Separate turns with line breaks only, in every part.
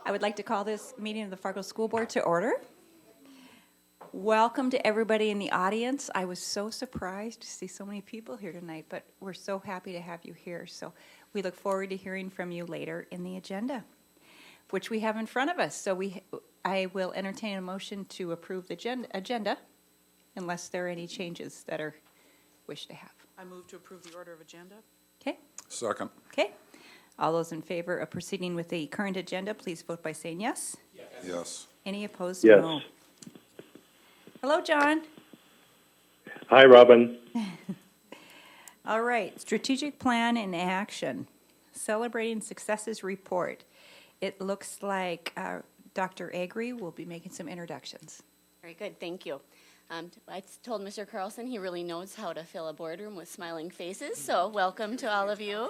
I would like to call this meeting of the Fargo School Board to order. Welcome to everybody in the audience. I was so surprised to see so many people here tonight, but we're so happy to have you here. So we look forward to hearing from you later in the agenda, which we have in front of us. So I will entertain a motion to approve the agenda unless there are any changes that are wished to have.
I move to approve the order of agenda.
Okay?
Second.
Okay. All those in favor of proceeding with the current agenda, please vote by saying yes.
Yes.
Any opposed?
Yes.
No. Hello, John.
Hi, Robin.
All right, strategic plan in action, celebrating successes report. It looks like Dr. Agri will be making some introductions.
Very good, thank you. I told Mr. Carlson he really knows how to fill a boardroom with smiling faces, so welcome to all of you.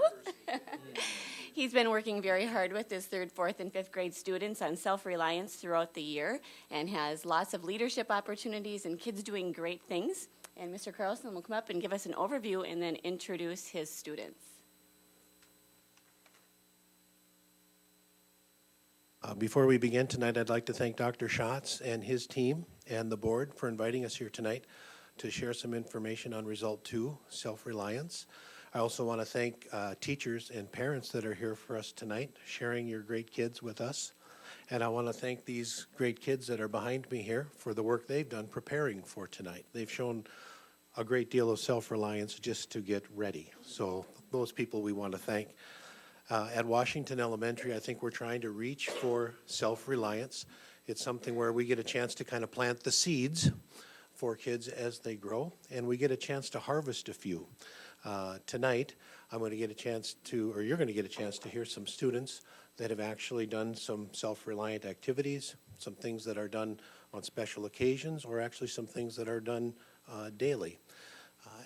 He's been working very hard with his 3rd, 4th, and 5th grade students on self-reliance throughout the year and has lots of leadership opportunities and kids doing great things. And Mr. Carlson will come up and give us an overview and then introduce his students.
Before we begin tonight, I'd like to thank Dr. Schatz and his team and the board for inviting us here tonight to share some information on Result 2, self-reliance. I also want to thank teachers and parents that are here for us tonight, sharing your great kids with us. And I want to thank these great kids that are behind me here for the work they've done preparing for tonight. They've shown a great deal of self-reliance just to get ready. So those people we want to thank. At Washington Elementary, I think we're trying to reach for self-reliance. It's something where we get a chance to kind of plant the seeds for kids as they grow, and we get a chance to harvest a few. Tonight, I'm going to get a chance to, or you're going to get a chance to hear some students that have actually done some self-reliant activities, some things that are done on special occasions, or actually some things that are done daily.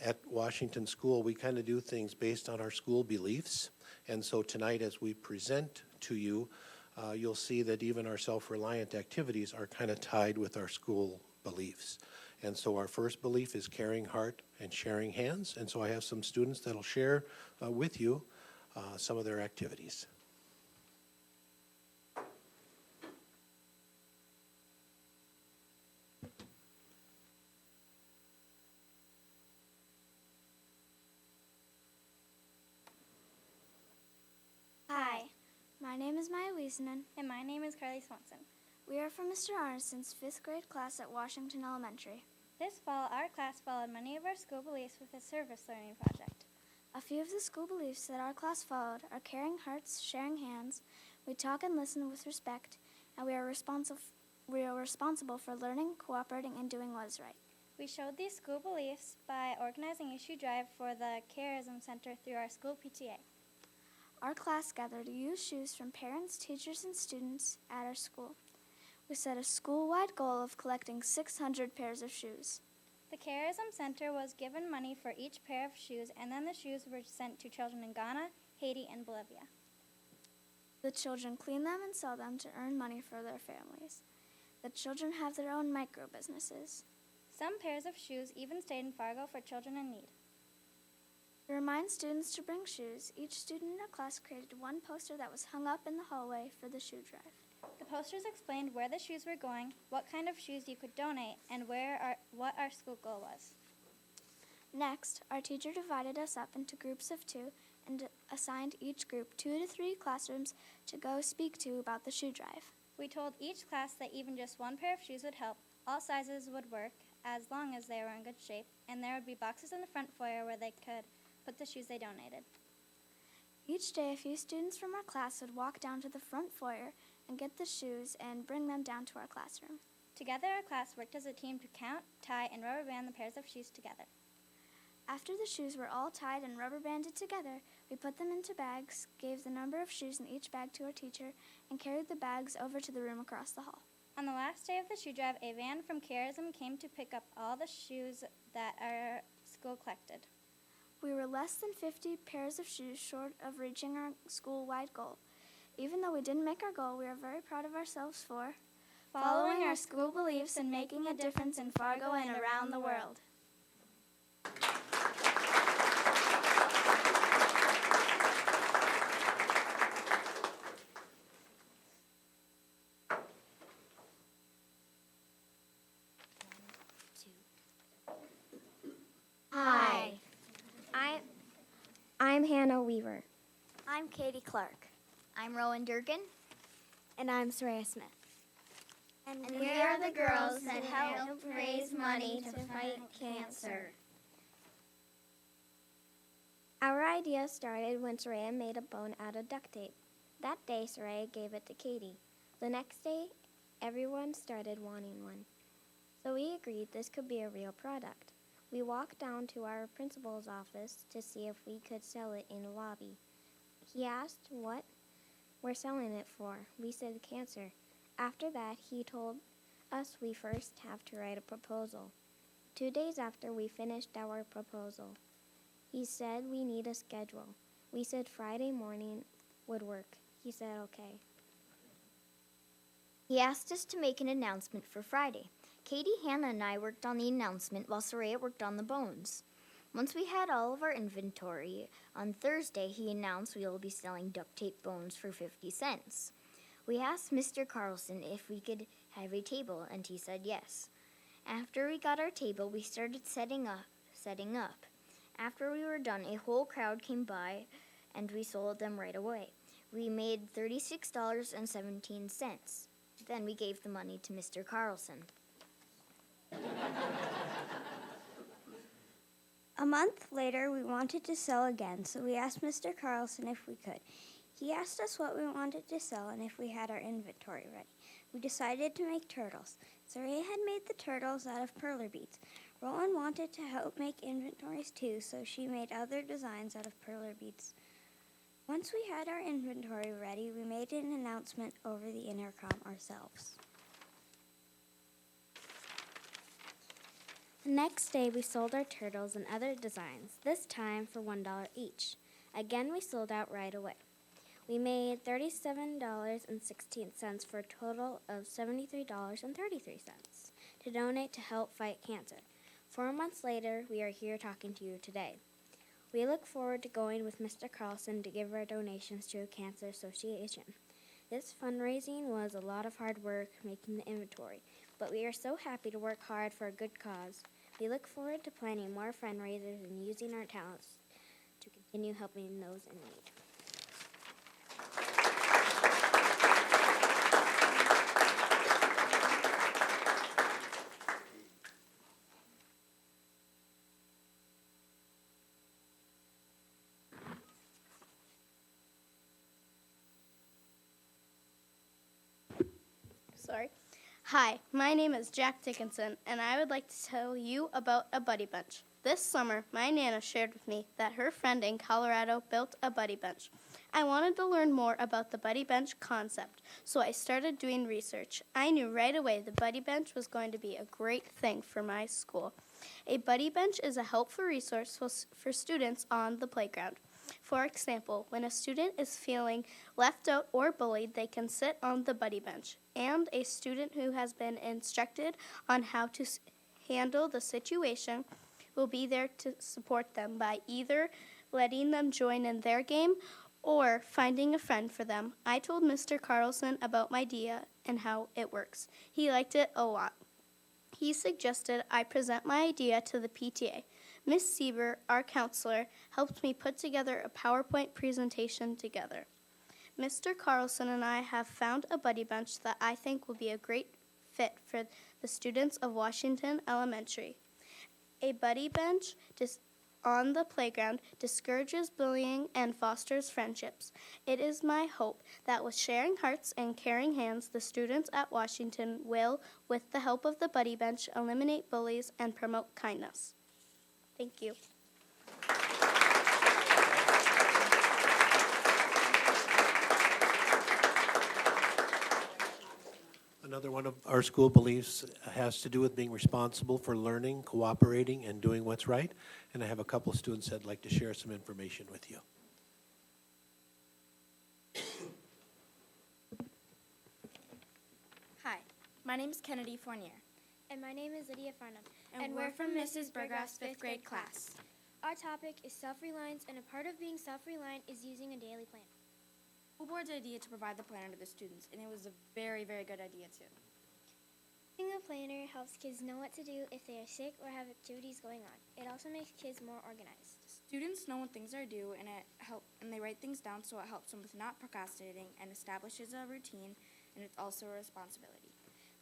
At Washington School, we kind of do things based on our school beliefs, and so tonight as we present to you, you'll see that even our self-reliant activities are kind of tied with our school beliefs. And so our first belief is caring heart and sharing hands. And so I have some students that'll share with you some of their activities.
Hi, my name is Maya Wiesenen.
And my name is Carly Swanson.
We are from Mr. Arneson's 5th grade class at Washington Elementary.
This fall, our class followed many of our school beliefs with a service learning project.
A few of the school beliefs that our class followed are caring hearts, sharing hands, we talk and listen with respect, and we are responsible for learning, cooperating, and doing what is right.
We showed these school beliefs by organizing Issue Drive for the Charism Center through our school PTA.
Our class gathered used shoes from parents, teachers, and students at our school. We set a school-wide goal of collecting 600 pairs of shoes.
The Charism Center was given money for each pair of shoes, and then the shoes were sent to children in Ghana, Haiti, and Bolivia.
The children clean them and sell them to earn money for their families. The children have their own micro-businesses.
Some pairs of shoes even stayed in Fargo for children in need.
To remind students to bring shoes, each student in our class created one poster that was hung up in the hallway for the shoe drive.
The posters explained where the shoes were going, what kind of shoes you could donate, and what our school goal was.
Next, our teacher divided us up into groups of 2 and assigned each group 2 to 3 classrooms to go speak to about the shoe drive.
We told each class that even just one pair of shoes would help, all sizes would work, as long as they were in good shape, and there would be boxes in the front foyer where they could put the shoes they donated.
Each day, a few students from our class would walk down to the front foyer and get the shoes and bring them down to our classroom.
Together, our class worked as a team to count, tie, and rubber band the pairs of shoes together.
After the shoes were all tied and rubber banded together, we put them into bags, gave the number of shoes in each bag to our teacher, and carried the bags over to the room across the hall.
On the last day of the shoe drive, a van from Charism came to pick up all the shoes that our school collected.
We were less than 50 pairs of shoes short of reaching our school-wide goal. Even though we didn't make our goal, we are very proud of ourselves for following our school beliefs and making a difference in Fargo and around the world.
Hannah Weaver.
I'm Katie Clark.
I'm Rowan Durkin.
And I'm Soraya Smith.
And
we are the girls that help raise money to fight cancer.
Our idea started when Soraya made a bone out of duct tape. That day, Soraya gave it to Katie. The next day, everyone started wanting one. So we agreed this could be a real product. We walked down to our principal's office to see if we could sell it in the lobby. He asked what we're selling it for. We said cancer. After that, he told us we first have to write a proposal. 2 days after we finished our proposal, he said we need a schedule. We said Friday morning would work. He said okay.
He asked us to make an announcement for Friday. Katie, Hannah, and I worked on the announcement while Soraya worked on the bones. Once we had all of our inventory, on Thursday he announced we will be selling duct tape bones for 50 cents. We asked Mr. Carlson if we could have a table, and he said yes. After we got our table, we started setting up. After we were done, a whole crowd came by, and we sold them right away. We made $36.17. Then we gave the money to Mr. Carlson.
A month later, we wanted to sell again, so we asked Mr. Carlson if we could. He asked us what we wanted to sell and if we had our inventory ready. We decided to make turtles. Soraya had made the turtles out of perler beads. Rowan wanted to help make inventories too, so she made other designs out of perler beads. Once we had our inventory ready, we made an announcement over the intercom ourselves. The next day, we sold our turtles and other designs, this time for $1 each. Again, we sold out right away. We made $37.16 for a total of $73.33 to donate to help fight cancer. 4 months later, we are here talking to you today. We look forward to going with Mr. Carlson to give our donations to a cancer association. This fundraising was a lot of hard work making the inventory, but we are so happy to work hard for a good cause. We look forward to planning more fundraisers and using our talents to continue helping those in need.
Hi, my name is Jack Dickinson, and I would like to tell you about a buddy bench. This summer, my Nana shared with me that her friend in Colorado built a buddy bench. I wanted to learn more about the buddy bench concept, so I started doing research. I knew right away the buddy bench was going to be a great thing for my school. A buddy bench is a helpful resource for students on the playground. For example, when a student is feeling left out or bullied, they can sit on the buddy bench, and a student who has been instructed on how to handle the situation will be there to support them by either letting them join in their game or finding a friend for them. I told Mr. Carlson about my idea and how it works. He liked it a lot. He suggested I present my idea to the PTA. Miss Sieber, our counselor, helped me put together a PowerPoint presentation together. Mr. Carlson and I have found a buddy bench that I think will be a great fit for the students of Washington Elementary. A buddy bench on the playground discourages bullying and fosters friendships. It is my hope that with sharing hearts and caring hands, the students at Washington will, with the help of the buddy bench, eliminate bullies and promote kindness. Thank you.
Another one of our school beliefs has to do with being responsible for learning, cooperating, and doing what's right. And I have a couple of students that'd like to share some information with you.
Hi, my name is Kennedy Fournier.
And my name is Lydia Farnham.
And we're from Mrs. Burgraff's 5th grade class.
Our topic is self-reliance, and a part of being self-reliant is using a daily plan.
School board's idea to provide the planner to the students, and it was a very, very good idea too.
Using a planner helps kids know what to do if they are sick or have activities going on. It also makes kids more organized.
Students know when things are due, and they write things down, so it helps them with not procrastinating and establishes a routine, and it's also a responsibility.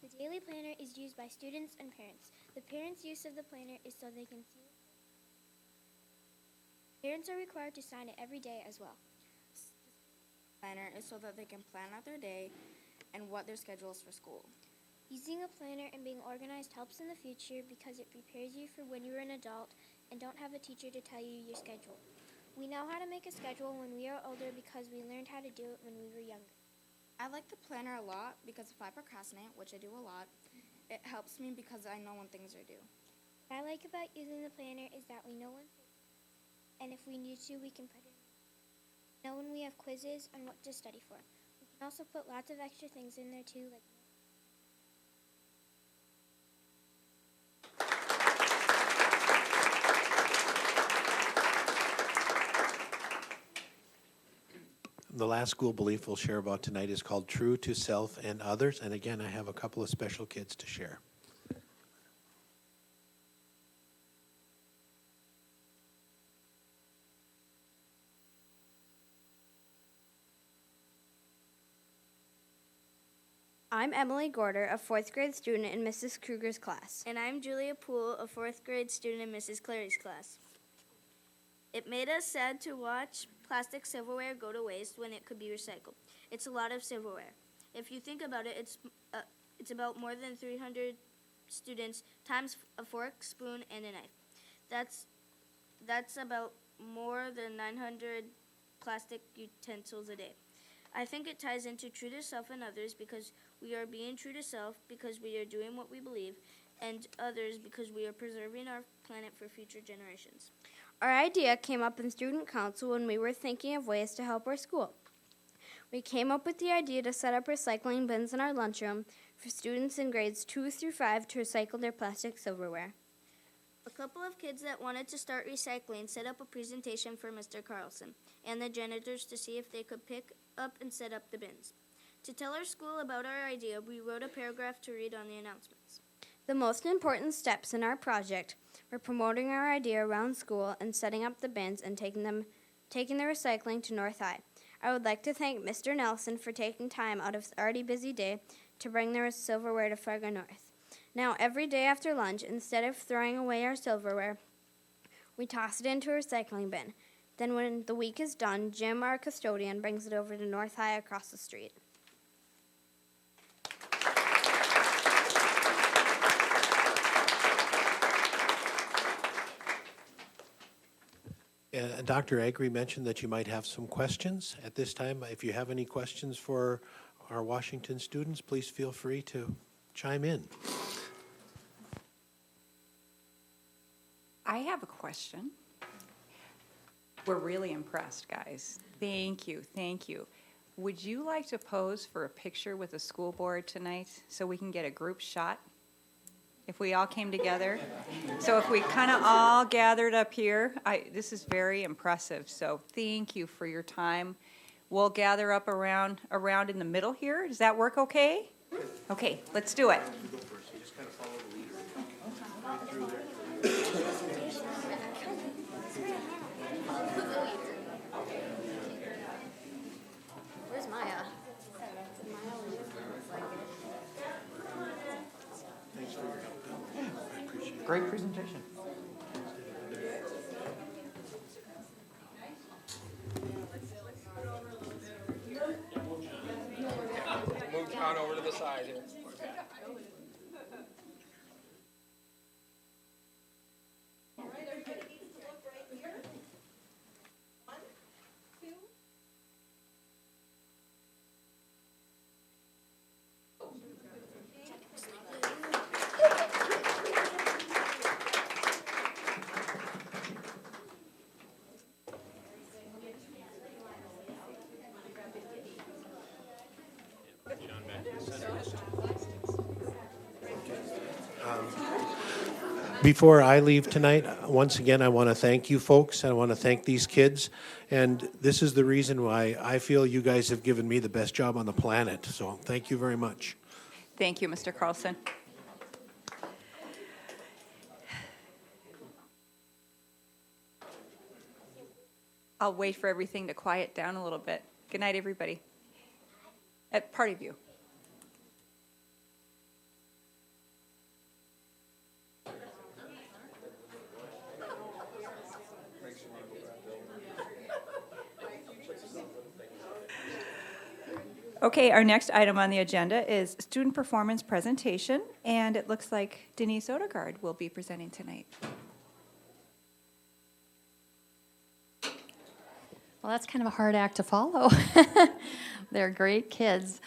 The daily planner is used by students and parents. The parents' use of the planner is so they can see. Parents are required to sign it every day as well.
Planner is so that they can plan out their day and what their schedule is for school.
Using a planner and being organized helps in the future because it prepares you for when you're an adult and don't have a teacher to tell you your schedule. We know how to make a schedule when we are older because we learned how to do it when we were younger.
I like the planner a lot because if I procrastinate, which I do a lot, it helps me because I know when things are due.
What I like about using the planner is that we know when, and if we need to, we can put it in. Know when we have quizzes and what to study for. We can also put lots of extra things in there too, like
The last school belief we'll share about tonight is called True to Self and Others. And again, I have a couple of special kids to share.
I'm Emily Gorder, a 4th grade student in Mrs. Kruger's class.
And I'm Julia Poole, a 4th grade student in Mrs. Clary's class. It made us sad to watch plastic silverware go to waste when it could be recycled. It's a lot of silverware. If you think about it, it's about more than 300 students times a fork, spoon, and a knife. That's about more than 900 plastic utensils a day. I think it ties into true to self and others because we are being true to self because we are doing what we believe, and others because we are preserving our planet for future generations.
Our idea came up in student council when we were thinking of ways to help our school. We came up with the idea to set up recycling bins in our lunchroom for students in grades 2 through 5 to recycle their plastic silverware.
A couple of kids that wanted to start recycling set up a presentation for Mr. Carlson and the janitors to see if they could pick up and set up the bins. To tell our school about our idea, we wrote a paragraph to read on the announcements.
The most important steps in our project were promoting our idea around school and setting up the bins and taking the recycling to North High. I would like to thank Mr. Nelson for taking time out of his already busy day to bring their silverware to Fargo North. Now, every day after lunch, instead of throwing away our silverware, we toss it into a recycling bin. Then when the week is done, Jim, our custodian, brings it over to North High across the street.
Dr. Agri mentioned that you might have some questions. At this time, if you have any questions for our Washington students, please feel free to chime in.
I have a question. We're really impressed, guys. Thank you, thank you. Would you like to pose for a picture with the school board tonight so we can get a group shot? If we all came together? So if we kind of all gathered up here, this is very impressive. So thank you for your time. We'll gather up around in the middle here. Does that work okay? Okay, let's do it.
Where's Maya?
Great presentation.
Move John over to the side here.
Before I leave tonight, once again, I want to thank you folks. I want to thank these kids. And this is the reason why I feel you guys have given me the best job on the planet. So thank you very much.
Thank you, Mr. Carlson. I'll wait for everything to quiet down a little bit. Good night, everybody. At Party View. Okay, our next item on the agenda is student performance presentation, and it looks like Denise Odegaard will be presenting tonight.
Well, that's kind of a hard act to follow. They're great kids.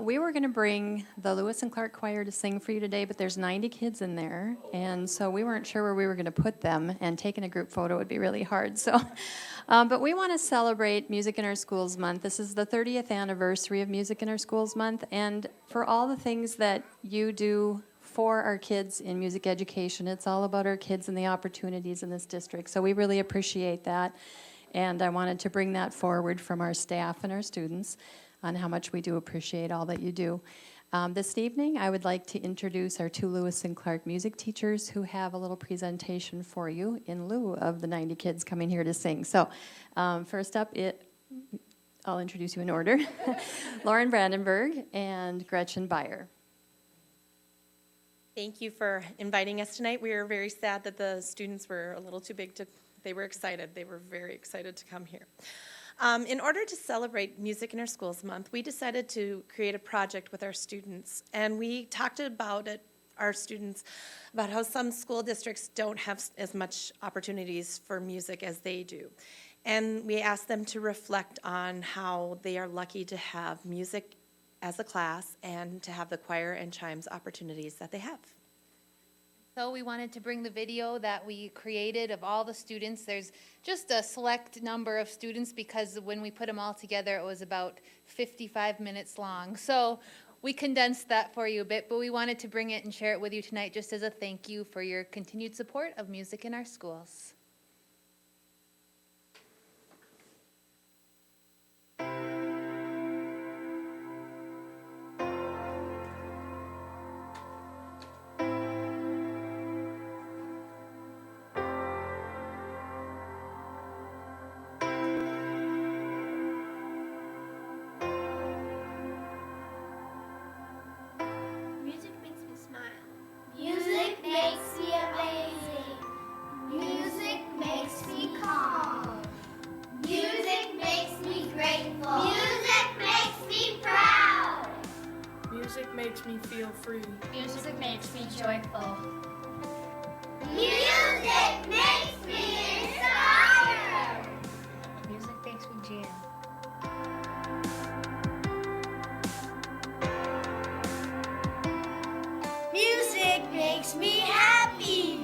We were going to bring the Lewis and Clark Choir to sing for you today, but there's 90 kids in there, and so we weren't sure where we were going to put them, and taking a group photo would be really hard. So, but we want to celebrate Music in Our Schools Month. This is the 30th anniversary of Music in Our Schools Month, and for all the things that you do for our kids in music education, it's all about our kids and the opportunities in this district. So we really appreciate that. And I wanted to bring that forward from our staff and our students on how much we do appreciate all that you do. This evening, I would like to introduce our two Lewis and Clark music teachers who have a little presentation for you in lieu of the 90 kids coming here to sing. So first up, I'll introduce you in order. Lauren Brandenburg and Gretchen Beyer.
Thank you for inviting us tonight. We are very sad that the students were a little too big to. They were excited. They were very excited to come here. In order to celebrate Music in Our Schools Month, we decided to create a project with our students, and we talked about it, our students, about how some school districts don't have as much opportunities for music as they do. And we asked them to reflect on how they are lucky to have music as a class and to have the choir and chimes opportunities that they have.
So we wanted to bring the video that we created of all the students. There's just a select number of students because when we put them all together, it was about 55 minutes long. So we condensed that for you a bit, but we wanted to bring it and share it with you tonight just as a thank you for your continued support of music in our schools.
Music makes me smile. Music makes me amazing. Music makes me calm. Music makes me grateful. Music makes me proud.
Music makes me feel free.
Music makes me joyful. Music makes me inspired.
Music makes me jam.
Music makes me happy.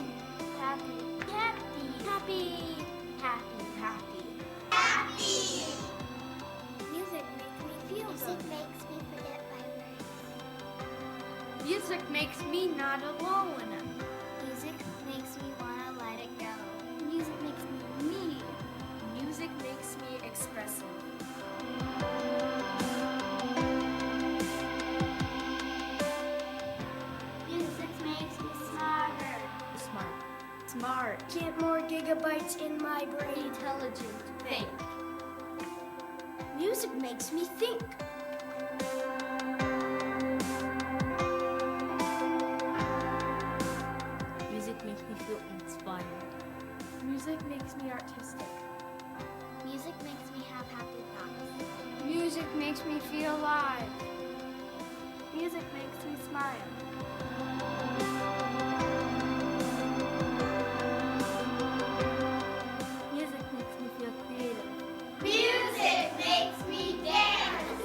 Happy. Happy. Happy. Happy. Happy. Happy. Music makes me feel good. Music makes me forget my worries.
Music makes me not alone.
Music makes me want to let it go. Music makes me me.
Music makes me expressive.
Music makes me smarter.
Smart.
Get more gigabytes in my brain. Intelligent.
Think.
Music makes me think.
Music makes me feel inspired.
Music makes me artistic. Music makes me have happy thoughts.
Music makes me feel alive.
Music makes me smile. Music makes me feel creative. Music makes me dance.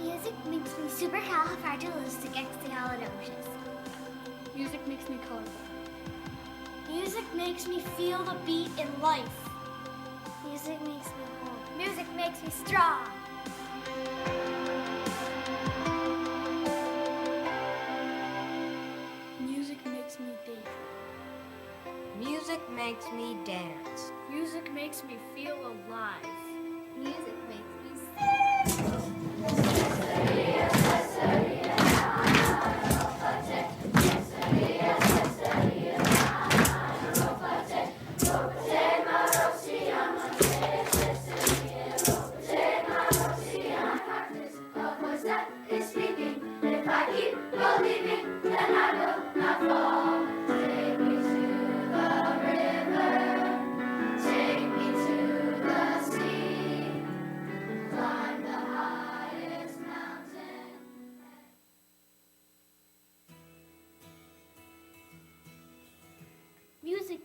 Music makes me supercalifragilisticexpialidocious.
Music makes me colorful.
Music makes me feel the beat in life. Music makes me whole. Music makes me strong.
Music makes me daydream.
Music makes me dance.
Music makes me feel alive.
Music makes me sing.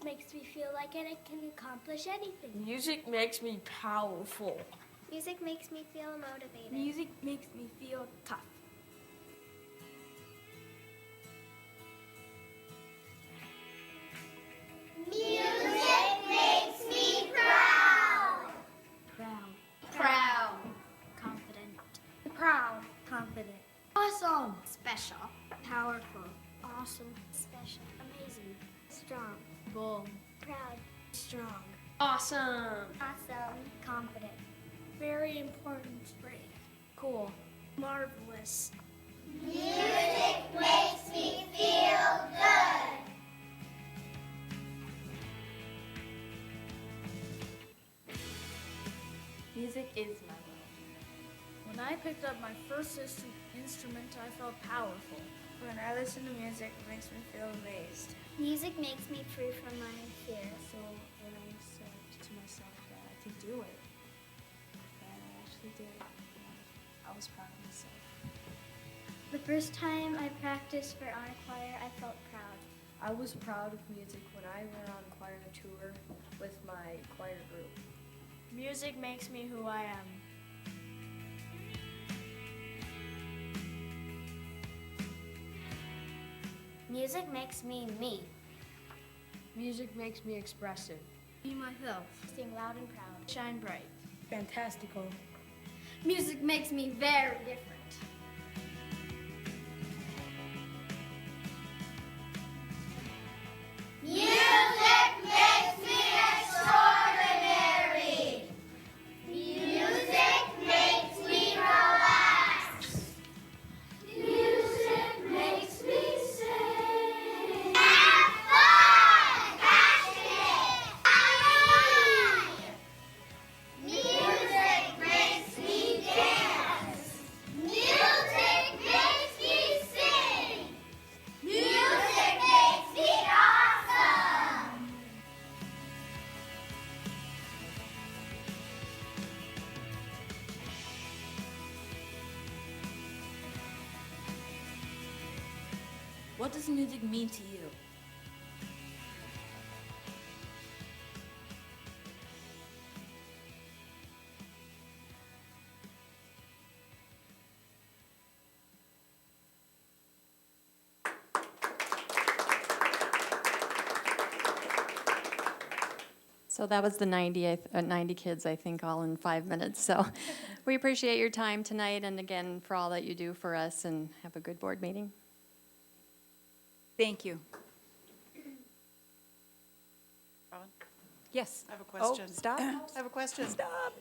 Music makes me feel like I can accomplish anything.
Music makes me powerful.
Music makes me feel motivated.
Music makes me feel tough.
Music makes me proud.
Proud.
Proud. Confident.
Proud. Confident. Awesome.
Special.
Powerful.
Awesome. Special. Amazing.
Strong. Bold.
Proud.
Strong.
Awesome.
Awesome.
Confident. Very important. Brave. Cool. Marvelous.
Music makes me feel good.
Music is my world. When I picked up my first instrument, I felt powerful.
When I listen to music, it makes me feel amazed.
Music makes me free from my fear.
So when I said to myself that I could do it, and I actually did it, I was proud of myself.
The first time I practiced for honor choir, I felt proud.
I was proud of music when I went on choir tour with my choir group.
Music makes me who I am.
Music makes me me.
Music makes me expressive.
Be myself.
Sing loud and proud.
Shine bright.
Fantastical.
Music makes me very different.
Music makes me extraordinary. Music makes me relax. Music makes me sing. Have fun! Passionate! Alive! Music makes me dance. Music makes me sing. Music makes me awesome.
What does music mean to you?
So that was the 90 kids, I think, all in 5 minutes. So we appreciate your time tonight, and again, for all that you do for us, and have a good board meeting.
Thank you.
Robin?
Yes.
I have a question.
Oh, stop.
I have a question.
Stop.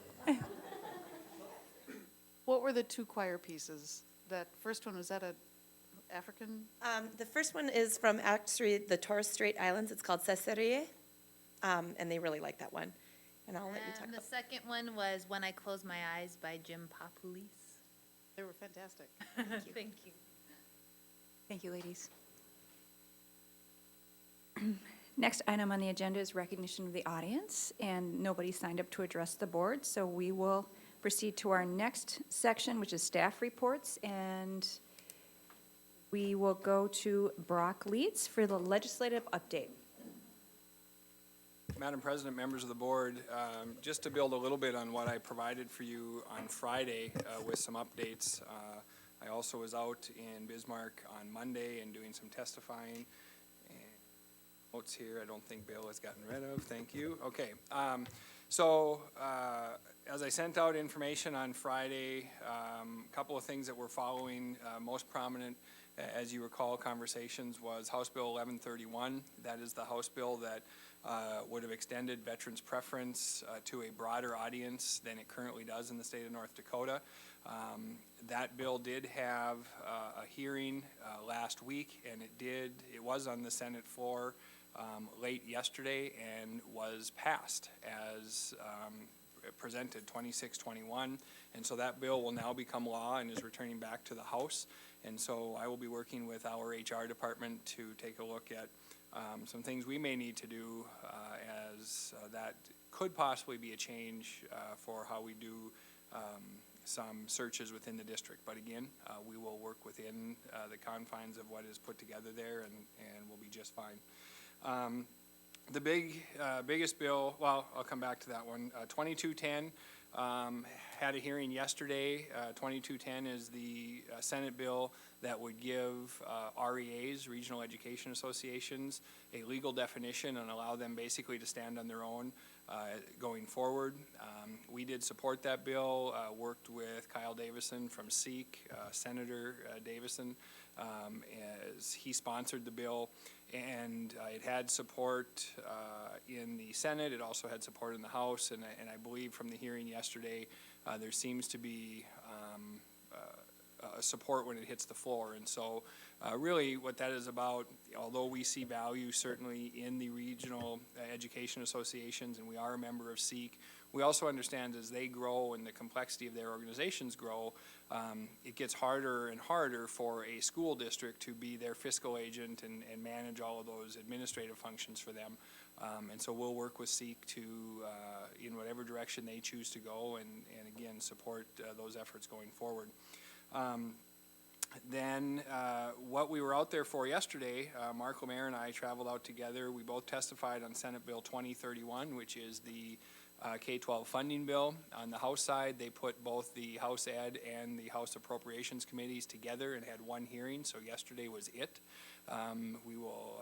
What were the two choir pieces? That first one, was that a African?
The first one is from actually the Torres Strait Islands. It's called Caesarea, and they really like that one. And I'll let you talk
And the
about
second one was When I Close My Eyes by Jim Papulis.
They were fantastic.
Thank you.
Thank you, ladies. Next item on the agenda is recognition of the audience, and nobody signed up to address the board, so we will proceed to our next section, which is staff reports, and we will go to Brock Leeds for the legislative update.
Madam President, members of the board, just to build a little bit on what I provided for you on Friday with some updates. I also was out in Bismarck on Monday and doing some testifying. Notes here, I don't think Bill has gotten rid of, thank you. Okay, as I sent out information on Friday, a couple of things that we're following, most prominent, as you recall, conversations was House Bill 1131. That is the House bill that would have extended veterans' preference to a broader audience than it currently does in the state of North Dakota. That bill did have a hearing last week, and it was on the Senate floor late yesterday and was passed as presented 2621, and so that bill will now become law and is returning back to the House. And so I will be working with our HR department to take a look at some things we may need to do as that could possibly be a change for how we do some searches within the district. But again, we will work within the confines of what is put together there, and we'll be just fine. The biggest bill, well, I'll come back to that one. 2210 had a hearing yesterday. 2210 is the Senate bill that would give REAs, Regional Education Associations, a legal definition and allow them basically to stand on their own going forward. We did support that bill, worked with Kyle Davison from SEEK, Senator Davison, as he sponsored the bill. And it had support in the Senate. It also had support in the House. And I believe from the hearing yesterday, there seems to be support when it hits the floor. And so really what that is about, although we see value certainly in the regional education associations, and we are a member of SEEK, we also understand as they grow and the complexity of their organizations grow, it gets harder and harder for a school district to be their fiscal agent and manage all of those administrative functions for them. And so we'll work with SEEK to, in whatever direction they choose to go, and again, support those efforts going forward. Then what we were out there for yesterday, Mark Lemaire and I traveled out together. We both testified on Senate Bill 2031, which is the K-12 funding bill. On the House side, they put both the House Ed and the House Appropriations Committees together and had one hearing, so yesterday was it. We will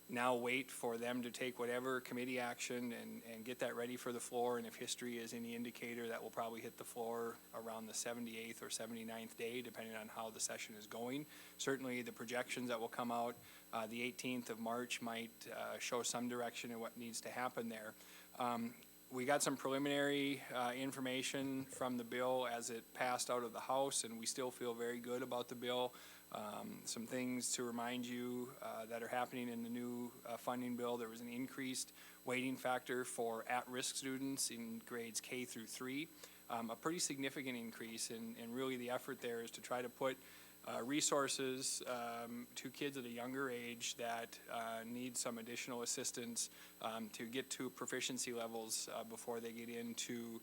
now wait for them to take whatever committee action and get that ready for the floor, and if history is any indicator, that will probably hit the floor around the 78th or 79th day, depending on how the session is going. Certainly the projections that will come out the 18th of March might show some direction in what needs to happen there. We got some preliminary information from the bill as it passed out of the House, and we still feel very good about the bill. Some things to remind you that are happening in the new funding bill. There was an increased weighting factor for at-risk students in grades K through 3, a pretty significant increase, and really the effort there is to try to put resources to kids at a younger age that need some additional assistance to get to proficiency levels before they get into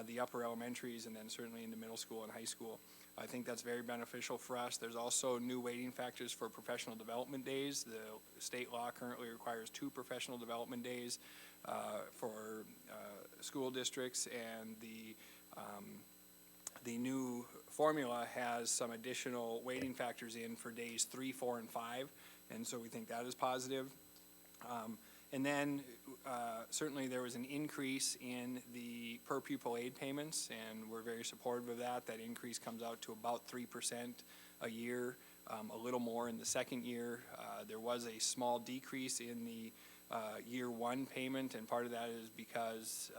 the upper elementaries and then certainly into middle school and high school. I think that's very beneficial for us. There's also new weighting factors for professional development days. The state law currently requires 2 professional development days for school districts, and the new formula has some additional weighting factors in for days 3, 4, and 5, and so we think that is positive. And then certainly there was an increase in the per pupil aid payments, and we're very supportive of that. That increase comes out to about 3% a year, a little more in the second year. There was a small decrease in the year 1 payment, and part of that is because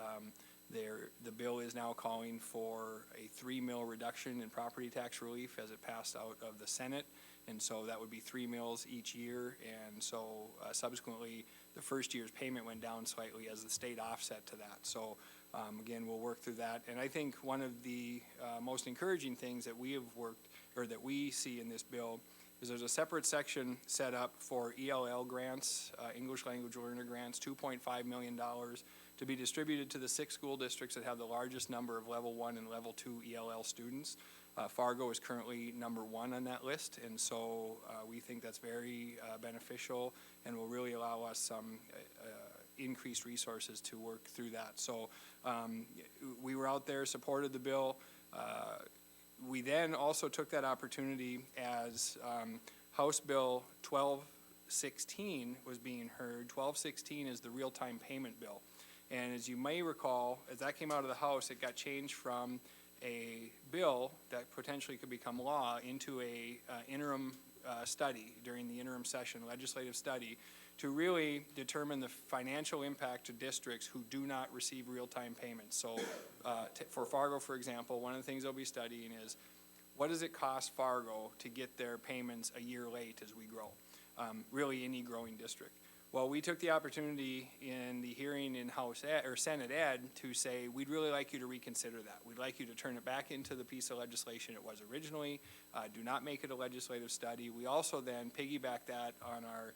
the bill is now calling for a 3 mil reduction in property tax relief as it passed out of the Senate, and so that would be 3 mils each year, and so subsequently the first year's payment went down slightly as the state offset to that. So again, we'll work through that, and I think one of the most encouraging things that we have worked, or that we see in this bill, is there's a separate section set up for ELL grants, English Language Learner grants, $2.5 million to be distributed to the 6 school districts that have the largest number of level 1 and level 2 ELL students. Fargo is currently number 1 on that list, and so we think that's very beneficial and will really allow us some increased resources to work through that. So we were out there, supported the bill. We then also took that opportunity as House Bill 1216 was being heard. 1216 is the real-time payment bill. And as you may recall, as that came out of the House, it got changed from a bill that potentially could become law into a interim study during the interim session, legislative study, to really determine the financial impact to districts who do not receive real-time payments. So for Fargo, for example, one of the things they'll be studying is, what does it cost Fargo to get their payments a year late as we grow? Really any growing district. Well, we took the opportunity in the hearing in House Ed, or Senate Ed, to say we'd really like you to reconsider that. We'd like you to turn it back into the piece of legislation it was originally. Do not make it a legislative study. We also then piggybacked that on our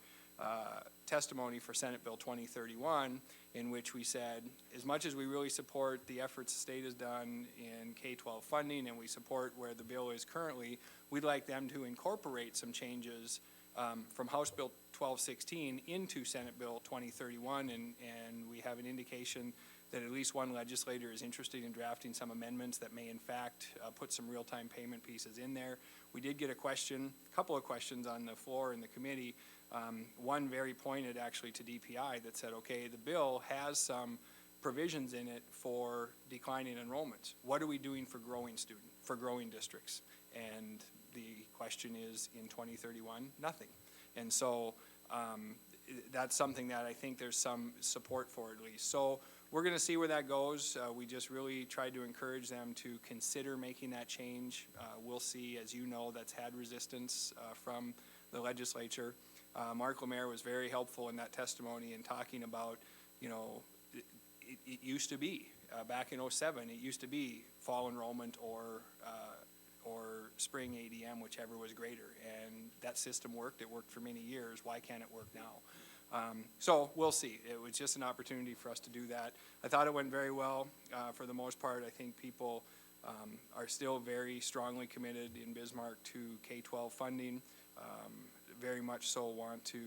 testimony for Senate Bill 2031, in which we said, as much as we really support the efforts the state has done in K-12 funding and we support where the bill is currently, we'd like them to incorporate some changes from House Bill 1216 into Senate Bill 2031, and we have an indication that at least one legislator is interested in drafting some amendments that may in fact put some real-time payment pieces in there. We did get a couple of questions on the floor in the committee, one very pointed actually to DPI that said, okay, the bill has some provisions in it for declining enrollments. What are we doing for growing districts? And the question is, in 2031, nothing. And so that's something that I think there's some support for at least. So we're going to see where that goes. We just really tried to encourage them to consider making that change. We'll see, as you know, that's had resistance from the legislature. Mark Lemaire was very helpful in that testimony in talking about, you know, it used to be, back in '07, it used to be fall enrollment or spring ADM, whichever was greater. And that system worked. It worked for many years. Why can't it work now? So we'll see. It was just an opportunity for us to do that. I thought it went very well. For the most part, I think people are still very strongly committed in Bismarck to K-12 funding. Very much so want to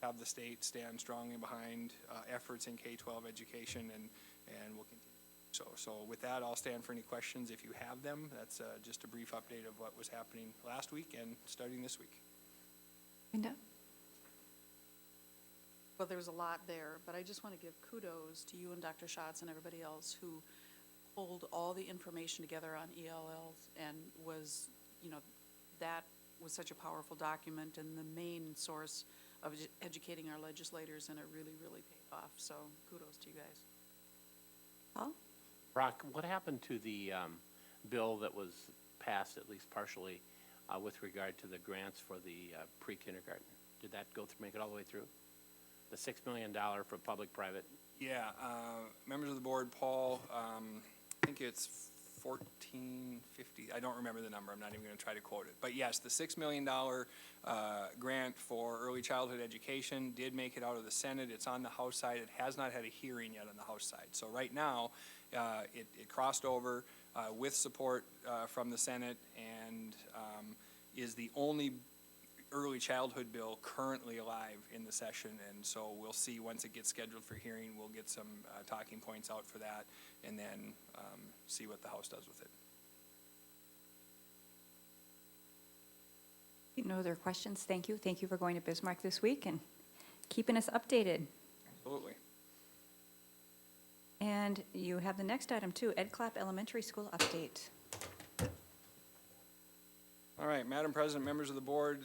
have the state stand strongly behind efforts in K-12 education, and we'll continue. So with that, I'll stand for any questions if you have them. That's just a brief update of what was happening last week and starting this week.
Linda?
Well, there's a lot there, but I just want to give kudos to you and Dr. Schatz and everybody else who pulled all the information together on ELLs and was, you know, that was such a powerful document and the main source of educating our legislators, and it really, really paid off. So kudos to you guys.
Paul?
Brock, what happened to the bill that was passed, at least partially, with regard to the grants for the pre-kindergarten? Did that go through, make it all the way through? The $6 million for public-private?
Yeah, members of the board, Paul, I think it's 1450. I don't remember the number. I'm not even going to try to quote it. But yes, the $6 million grant for early childhood education did make it out of the Senate. It's on the House side. It has not had a hearing yet on the House side. So right now, it crossed over with support from the Senate and is the only early childhood bill currently alive in the session, and so we'll see once it gets scheduled for hearing. We'll get some talking points out for that, and then see what the House does with it.
No other questions. Thank you. Thank you for going to Bismarck this week and keeping us updated.
Absolutely.
And you have the next item too, Ed Clapp Elementary School update.
All right, Madam President, members of the board,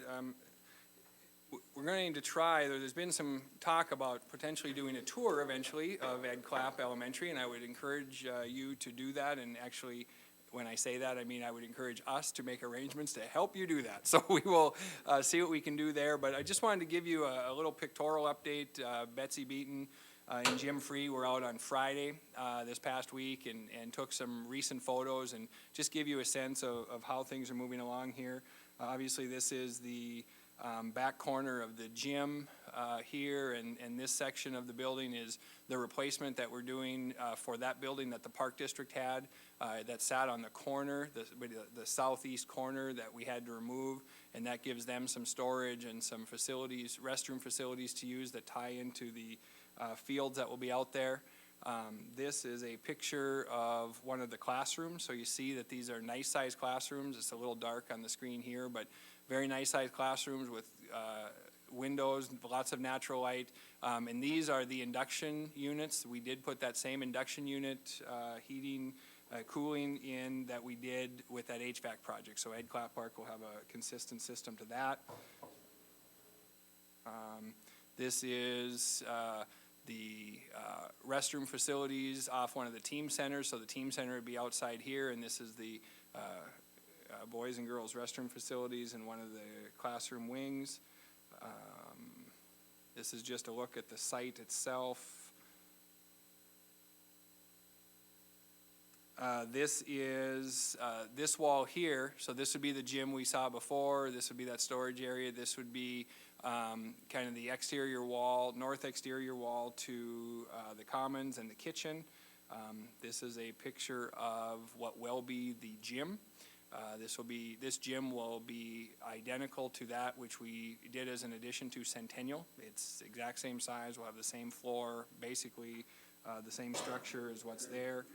we're going to try, there's been some talk about potentially doing a tour eventually of Ed Clapp Elementary, and I would encourage you to do that. And actually, when I say that, I mean I would encourage us to make arrangements to help you do that. So we will see what we can do there. But I just wanted to give you a little pictorial update. Betsy Beaton and Jim Free were out on Friday this past week and took some recent photos and just give you a sense of how things are moving along here. Obviously, this is the back corner of the gym here, and this section of the building is the replacement that we're doing for that building that the Park District had that sat on the corner, the southeast corner that we had to remove, and that gives them some storage and some facilities, restroom facilities to use that tie into the fields that will be out there. This is a picture of one of the classrooms. So you see that these are nice sized classrooms. It's a little dark on the screen here, but very nice sized classrooms with windows, lots of natural light. And these are the induction units. We did put that same induction unit heating, cooling in that we did with that HVAC project. So Ed Clapp Park will have a consistent system to that. This is the restroom facilities off one of the team centers. So the team center would be outside here, and this is the boys and girls restroom facilities in one of the classroom wings. This is just a look at the site itself. This is this wall here. So this would be the gym we saw before. This would be that storage area. This would be kind of the exterior wall, north exterior wall to the commons and the kitchen. This is a picture of what will be the gym. This gym will be identical to that which we did as an addition to Centennial. It's the exact same size, we'll have the same floor, basically the same structure as what's there.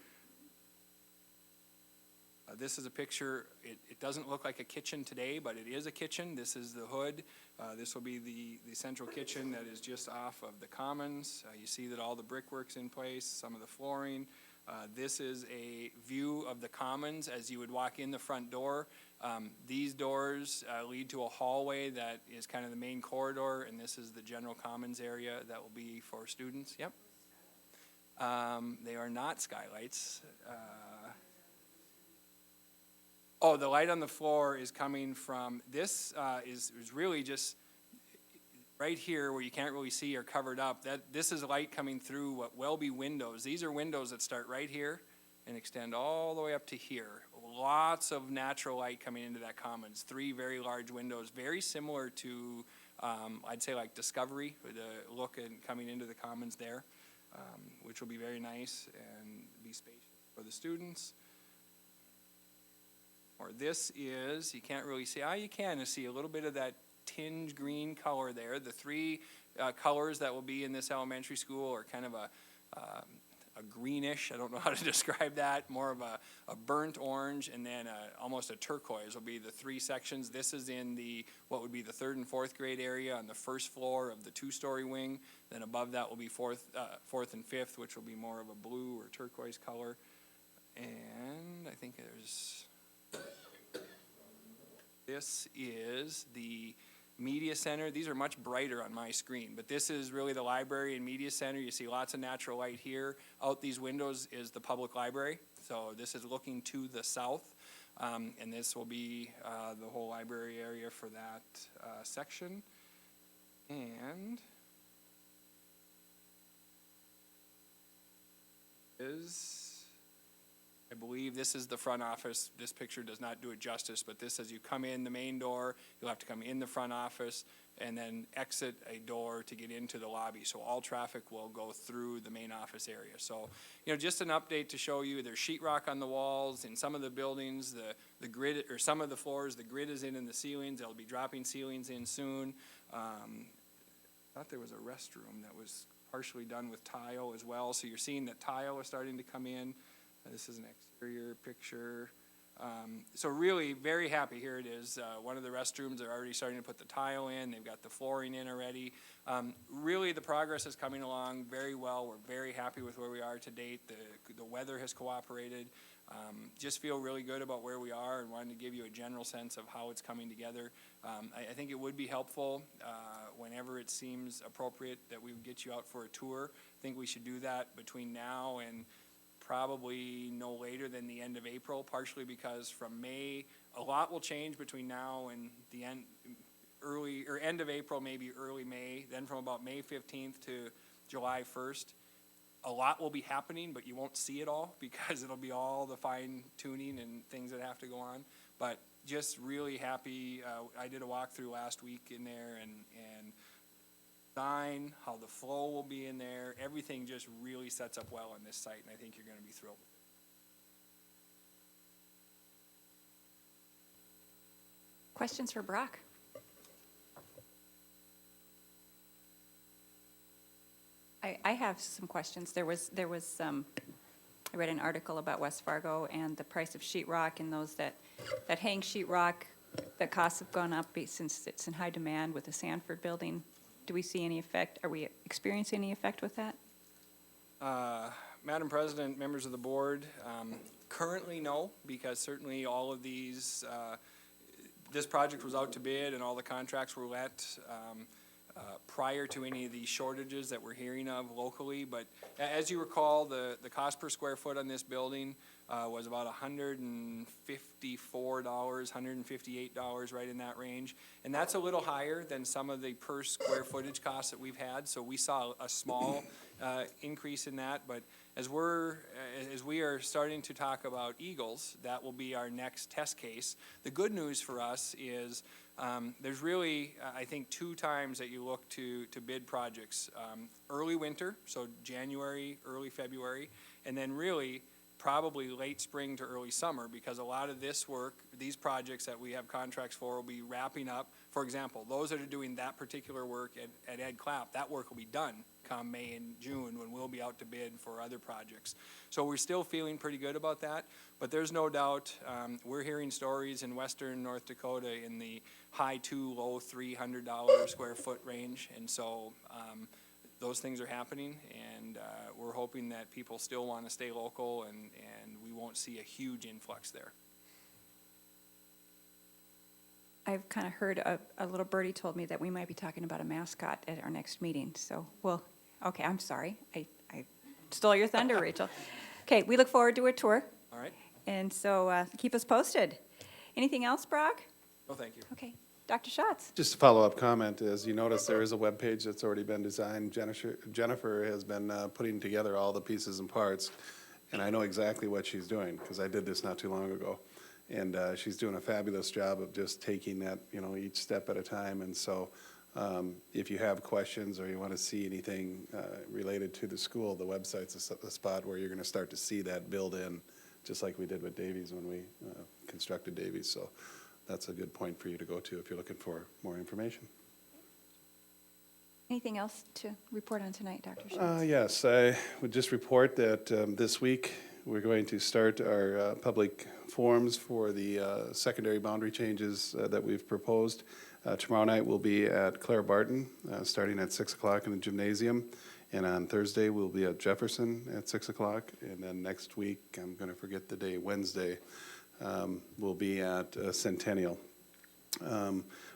This is a picture, it doesn't look like a kitchen today, but it is a kitchen. This is the hood. This will be the central kitchen that is just off of the commons. You see that all the brickwork's in place, some of the flooring. This is a view of the commons as you would walk in the front door. These doors lead to a hallway that is kind of the main corridor, and this is the general commons area that will be for students. Yep. They are not skylights. Oh, the light on the floor is coming from, this is really just right here where you can't really see or covered up. This is light coming through what will be windows. These are windows that start right here and extend all the way up to here. Lots of natural light coming into that commons. 3 very large windows, very similar to, I'd say like Discovery, with the look and coming into the commons there, which will be very nice and be spacious for the students. Or this is, you can't really see, you can see a little bit of that tinge green color there. The 3 colors that will be in this elementary school are kind of a greenish, I don't know how to describe that, more of a burnt orange, and then almost a turquoise will be the 3 sections. This is in what would be the 3rd and 4th grade area on the 1st floor of the 2-story wing. Then above that will be 4th and 5th, which will be more of a blue or turquoise color. And I think this is the media center. These are much brighter on my screen, but this is really the library and media center. You see lots of natural light here. Out these windows is the public library. So this is looking to the south, and this will be the whole library area for that section. And I believe this is the front office. This picture does not do it justice, but this, as you come in the main door, you'll have to come in the front office and then exit a door to get into the lobby. So all traffic will go through the main office area. So, just an update to show you, there's sheetrock on the walls. In some of the buildings, the grid, or some of the floors, the grid is in the ceilings. They'll be dropping ceilings in soon. I thought there was a restroom that was partially done with tile as well. So you're seeing that tile is starting to come in. This is an exterior picture. So really very happy. Here it is. One of the restrooms, they're already starting to put the tile in. They've got the flooring in already. Really the progress is coming along very well. We're very happy with where we are to date. The weather has cooperated. Just feel really good about where we are and wanted to give you a general sense of how it's coming together. I think it would be helpful whenever it seems appropriate that we would get you out for a tour. I think we should do that between now and probably no later than the end of April, partially because from May, a lot will change between now and the end of April, maybe early May. Then from about May 15th to July 1st, a lot will be happening, but you won't see it all because it'll be all the fine tuning and things that have to go on. But just really happy. I did a walkthrough last week in there and how the flow will be in there. Everything just really sets up well on this site, and I think you're going to be thrilled with it.
Questions for Brock? I have some questions. There was I read an article about West Fargo and the price of sheetrock, and those that hang sheetrock, the costs have gone up since it's in high demand with the Sanford building. Do we see any effect? Are we experiencing any effect with that?
Madam President, members of the board, currently no, because certainly all of these, this project was out to bid and all the contracts were let prior to any of these shortages that we're hearing of locally. But as you recall, the cost per square foot on this building was about $154, $158, right in that range. And that's a little higher than some of the per square footage costs that we've had. So we saw a small increase in that. But as we are starting to talk about Eagles, that will be our next test case. The good news for us is there's really, I think, 2 times that you look to bid projects. Early winter, so January, early February, and then really probably late spring to early summer, because a lot of this work, these projects that we have contracts for, will be wrapping up. For example, those that are doing that particular work at Ed Clapp, that work will be done come May and June, when we'll be out to bid for other projects. So we're still feeling pretty good about that, but there's no doubt, we're hearing stories in western North Dakota in the high $200, low $300 square foot range, and so those things are happening, and we're hoping that people still want to stay local, and we won't see a huge influx there.
I've kind of heard a little birdie told me that we might be talking about a mascot at our next meeting. So, well, okay, I'm sorry. I stole your thunder, Rachel. Okay, we look forward to a tour.
All right.
And so keep us posted. Anything else, Brock?
No, thank you.
Okay. Dr. Schatz?
Just a follow-up comment, as you notice, there is a web page that's already been designed. Jennifer has been putting together all the pieces and parts, and I know exactly what she's doing, because I did this not too long ago. And she's doing a fabulous job of just taking that, each step at a time. And so if you have questions or you want to see anything related to the school, the website's a spot where you're going to start to see that build in, just like we did with Davies when we constructed Davies. So that's a good point for you to go to if you're looking for more information.
Anything else to report on tonight, Dr. Schatz?
Yes, I would just report that this week we're going to start our public forums for the secondary boundary changes that we've proposed. Tomorrow night we'll be at Claire Barton, starting at 6 o'clock in the gymnasium. And on Thursday we'll be at Jefferson at 6 o'clock. And then next week, I'm going to forget the day, Wednesday, we'll be at Centennial.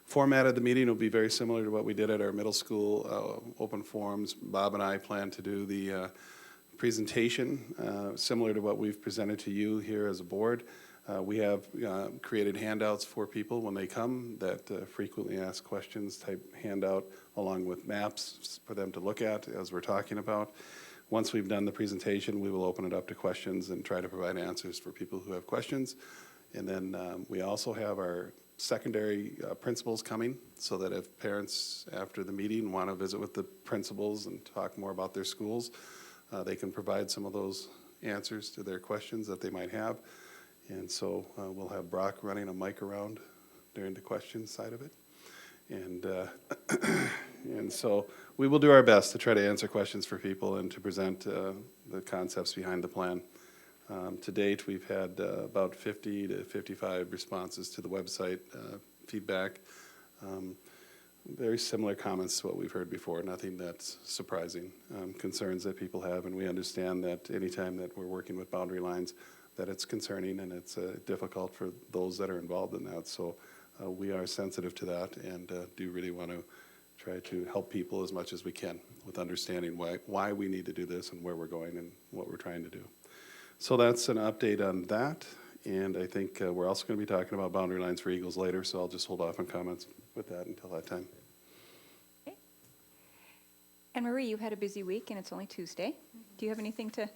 Format of the meeting will be very similar to what we did at our middle school open forums. Bob and I plan to do the presentation similar to what we've presented to you here as a board. We have created handouts for people when they come that frequently asked questions type handout, along with maps for them to look at as we're talking about. Once we've done the presentation, we will open it up to questions and try to provide answers for people who have questions. And then we also have our secondary principals coming, so that if parents after the meeting want to visit with the principals and talk more about their schools, they can provide some of those answers to their questions that they might have. And so we'll have Brock running a mic around during the question side of it. And, and so we will do our best to try to answer questions for people and to present the concepts behind the plan. To date, we've had about 50 to 55 responses to the website feedback. Very similar comments to what we've heard before, nothing that's surprising. Concerns that people have, and we understand that anytime that we're working with boundary lines, that it's concerning and it's difficult for those that are involved in that. So we are sensitive to that and do really want to try to help people as much as we can with understanding why we need to do this and where we're going and what we're trying to do. So that's an update on that. And I think we're also going to be talking about boundary lines for Eagles later, so I'll just hold off on comments with that until that time.
Okay. And Marie, you've had a busy week and it's only Tuesday. Do you have anything to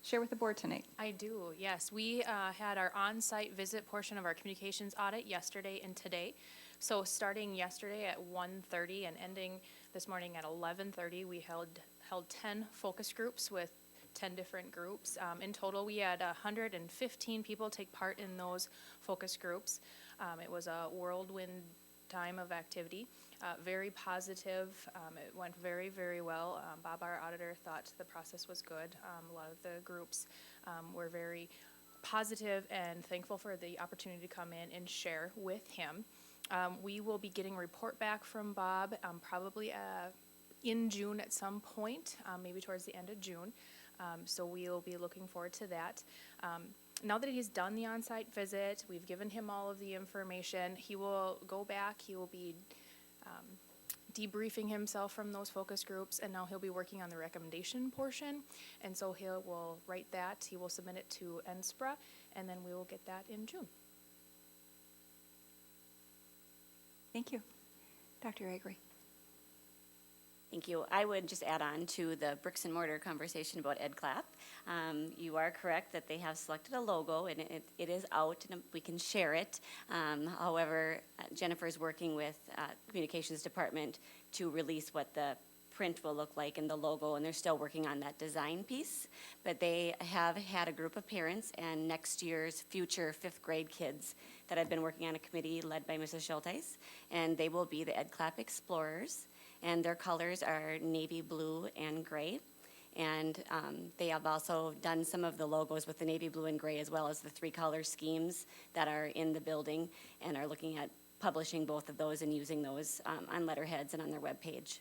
share with the board tonight?
I do, yes. We had our on-site visit portion of our communications audit yesterday and today. So starting yesterday at 1:30 and ending this morning at 11:30, we held 10 focus groups with 10 different groups. In total, we had 115 people take part in those focus groups. It was a whirlwind time of activity. Very positive. It went very, very well. Bob, our auditor, thought the process was good. A lot of the groups were very positive and thankful for the opportunity to come in and share with him. We will be getting a report back from Bob probably in June at some point, maybe towards the end of June. So we'll be looking forward to that. Now that he's done the on-site visit, we've given him all of the information, he will go back, he will be debriefing himself from those focus groups, and now he'll be working on the recommendation portion. And so he will write that, he will submit it to NSPRA, and then we will get that in June.
Thank you. Dr. Agri.
Thank you. I would just add on to the bricks and mortar conversation about Ed Clapp. You are correct that they have selected a logo, and it is out, and we can share it. However, Jennifer is working with communications department to release what the print will look like and the logo, and they're still working on that design piece. But they have had a group of parents and next year's future fifth grade kids that have been working on a committee led by Mrs. Schulteis, and they will be the EdClap Explorers, and their colors are navy blue and gray. And they have also done some of the logos with the navy blue and gray, as well as the 3-color schemes that are in the building, and are looking at publishing both of those and using those on letterheads and on their webpage.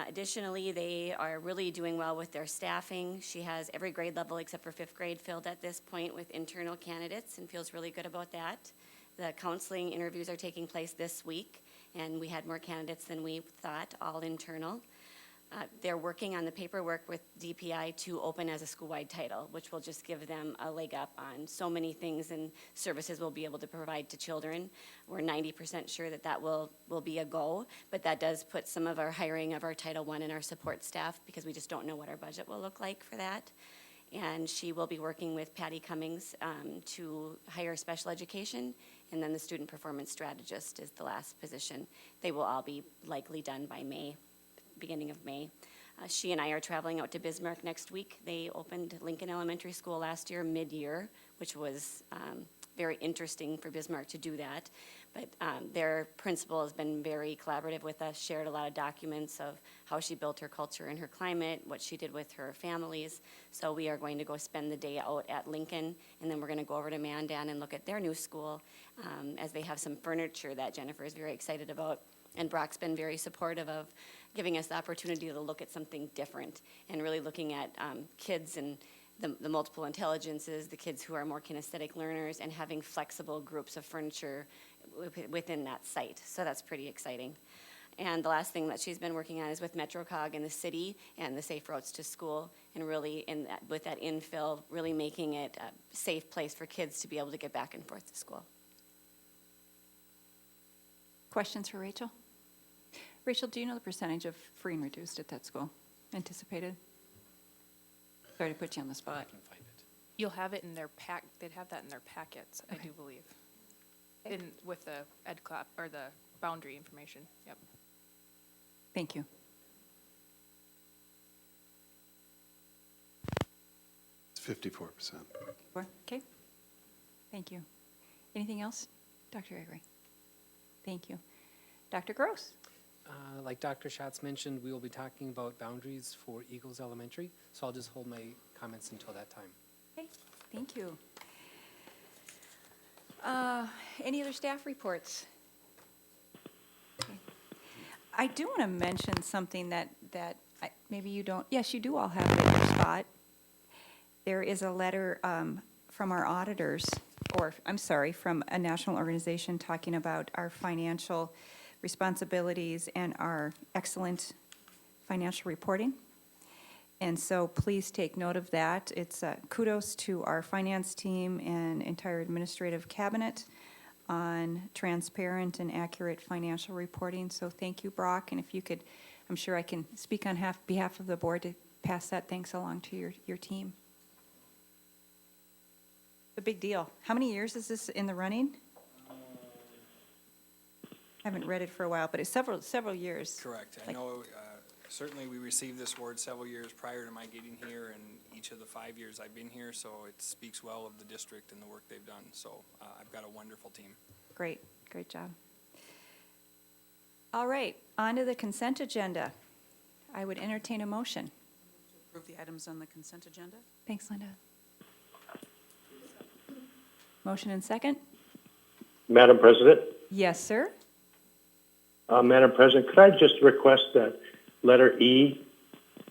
Additionally, they are really doing well with their staffing. She has every grade level except for 5th grade filled at this point with internal candidates, and feels really good about that. The counseling interviews are taking place this week, and we had more candidates than we thought, all internal. They're working on the paperwork with DPI to open as a school-wide title, which will just give them a leg up on so many things and services we'll be able to provide to children. We're 90% sure that that will be a go, but that does put some of our hiring of our Title I and our support staff, because we just don't know what our budget will look like for that. And she will be working with Patty Cummings to hire special education, and then the student performance strategist is the last position. They will all be likely done by May. Beginning of May. She and I are traveling out to Bismarck next week. They opened Lincoln Elementary School last year, mid-year, which was very interesting for Bismarck to do that. But their principal has been very collaborative with us, shared a lot of documents of how she built her culture and her climate, what she did with her families. So we are going to go spend the day out at Lincoln, and then we're going to go over to Mandan and look at their new school, as they have some furniture that Jennifer is very excited about. And Brock's been very supportive of giving us the opportunity to look at something different, and really looking at kids and the multiple intelligences, the kids who are more kinesthetic learners, and having flexible groups of furniture within that site. So that's pretty exciting. And the last thing that she's been working on is with MetroCog in the city and the Safe Routes to School, and really with that infill, really making it a safe place for kids to be able to get back and forth to school.
Questions for Rachel? Rachel, do you know the percentage of free and reduced at that school anticipated? Sorry to put you on the spot.
You'll have it in their they'd have that in their packets, I do believe. With the EdClap, or the boundary information, yep.
Thank you.
It's 54%.
Okay. Thank you. Anything else? Dr. Gregory? Thank you. Dr. Gross?
Like Dr. Schatz mentioned, we will be talking about boundaries for Eagles Elementary, so I'll just hold my comments until that time.
Okay, thank you. Any other staff reports? Okay. I do want to mention something that maybe you don't, yes, you do all have it in your spot. There is a letter from our auditors, or I'm sorry, from a national organization talking about our financial responsibilities and our excellent financial reporting. And so please take note of that. It's kudos to our finance team and entire administrative cabinet on transparent and accurate financial reporting. So thank you, Brock. And if you could, I'm sure I can speak on behalf of the board to pass that thanks along to your team. A big deal. How many years is this in the running? I haven't read it for a while, but it's several years.
Correct. I know certainly we received this award several years prior to my getting here, and each of the 5 years I've been here, so it speaks well of the district and the work they've done. So I've got a wonderful team.
Great job. All right, on to the consent agenda. I would entertain a motion.
Approve the items on the consent agenda?
Thanks, Linda. Motion and second?
Madam President?
Yes, sir.
Madam President, could I just request that letter E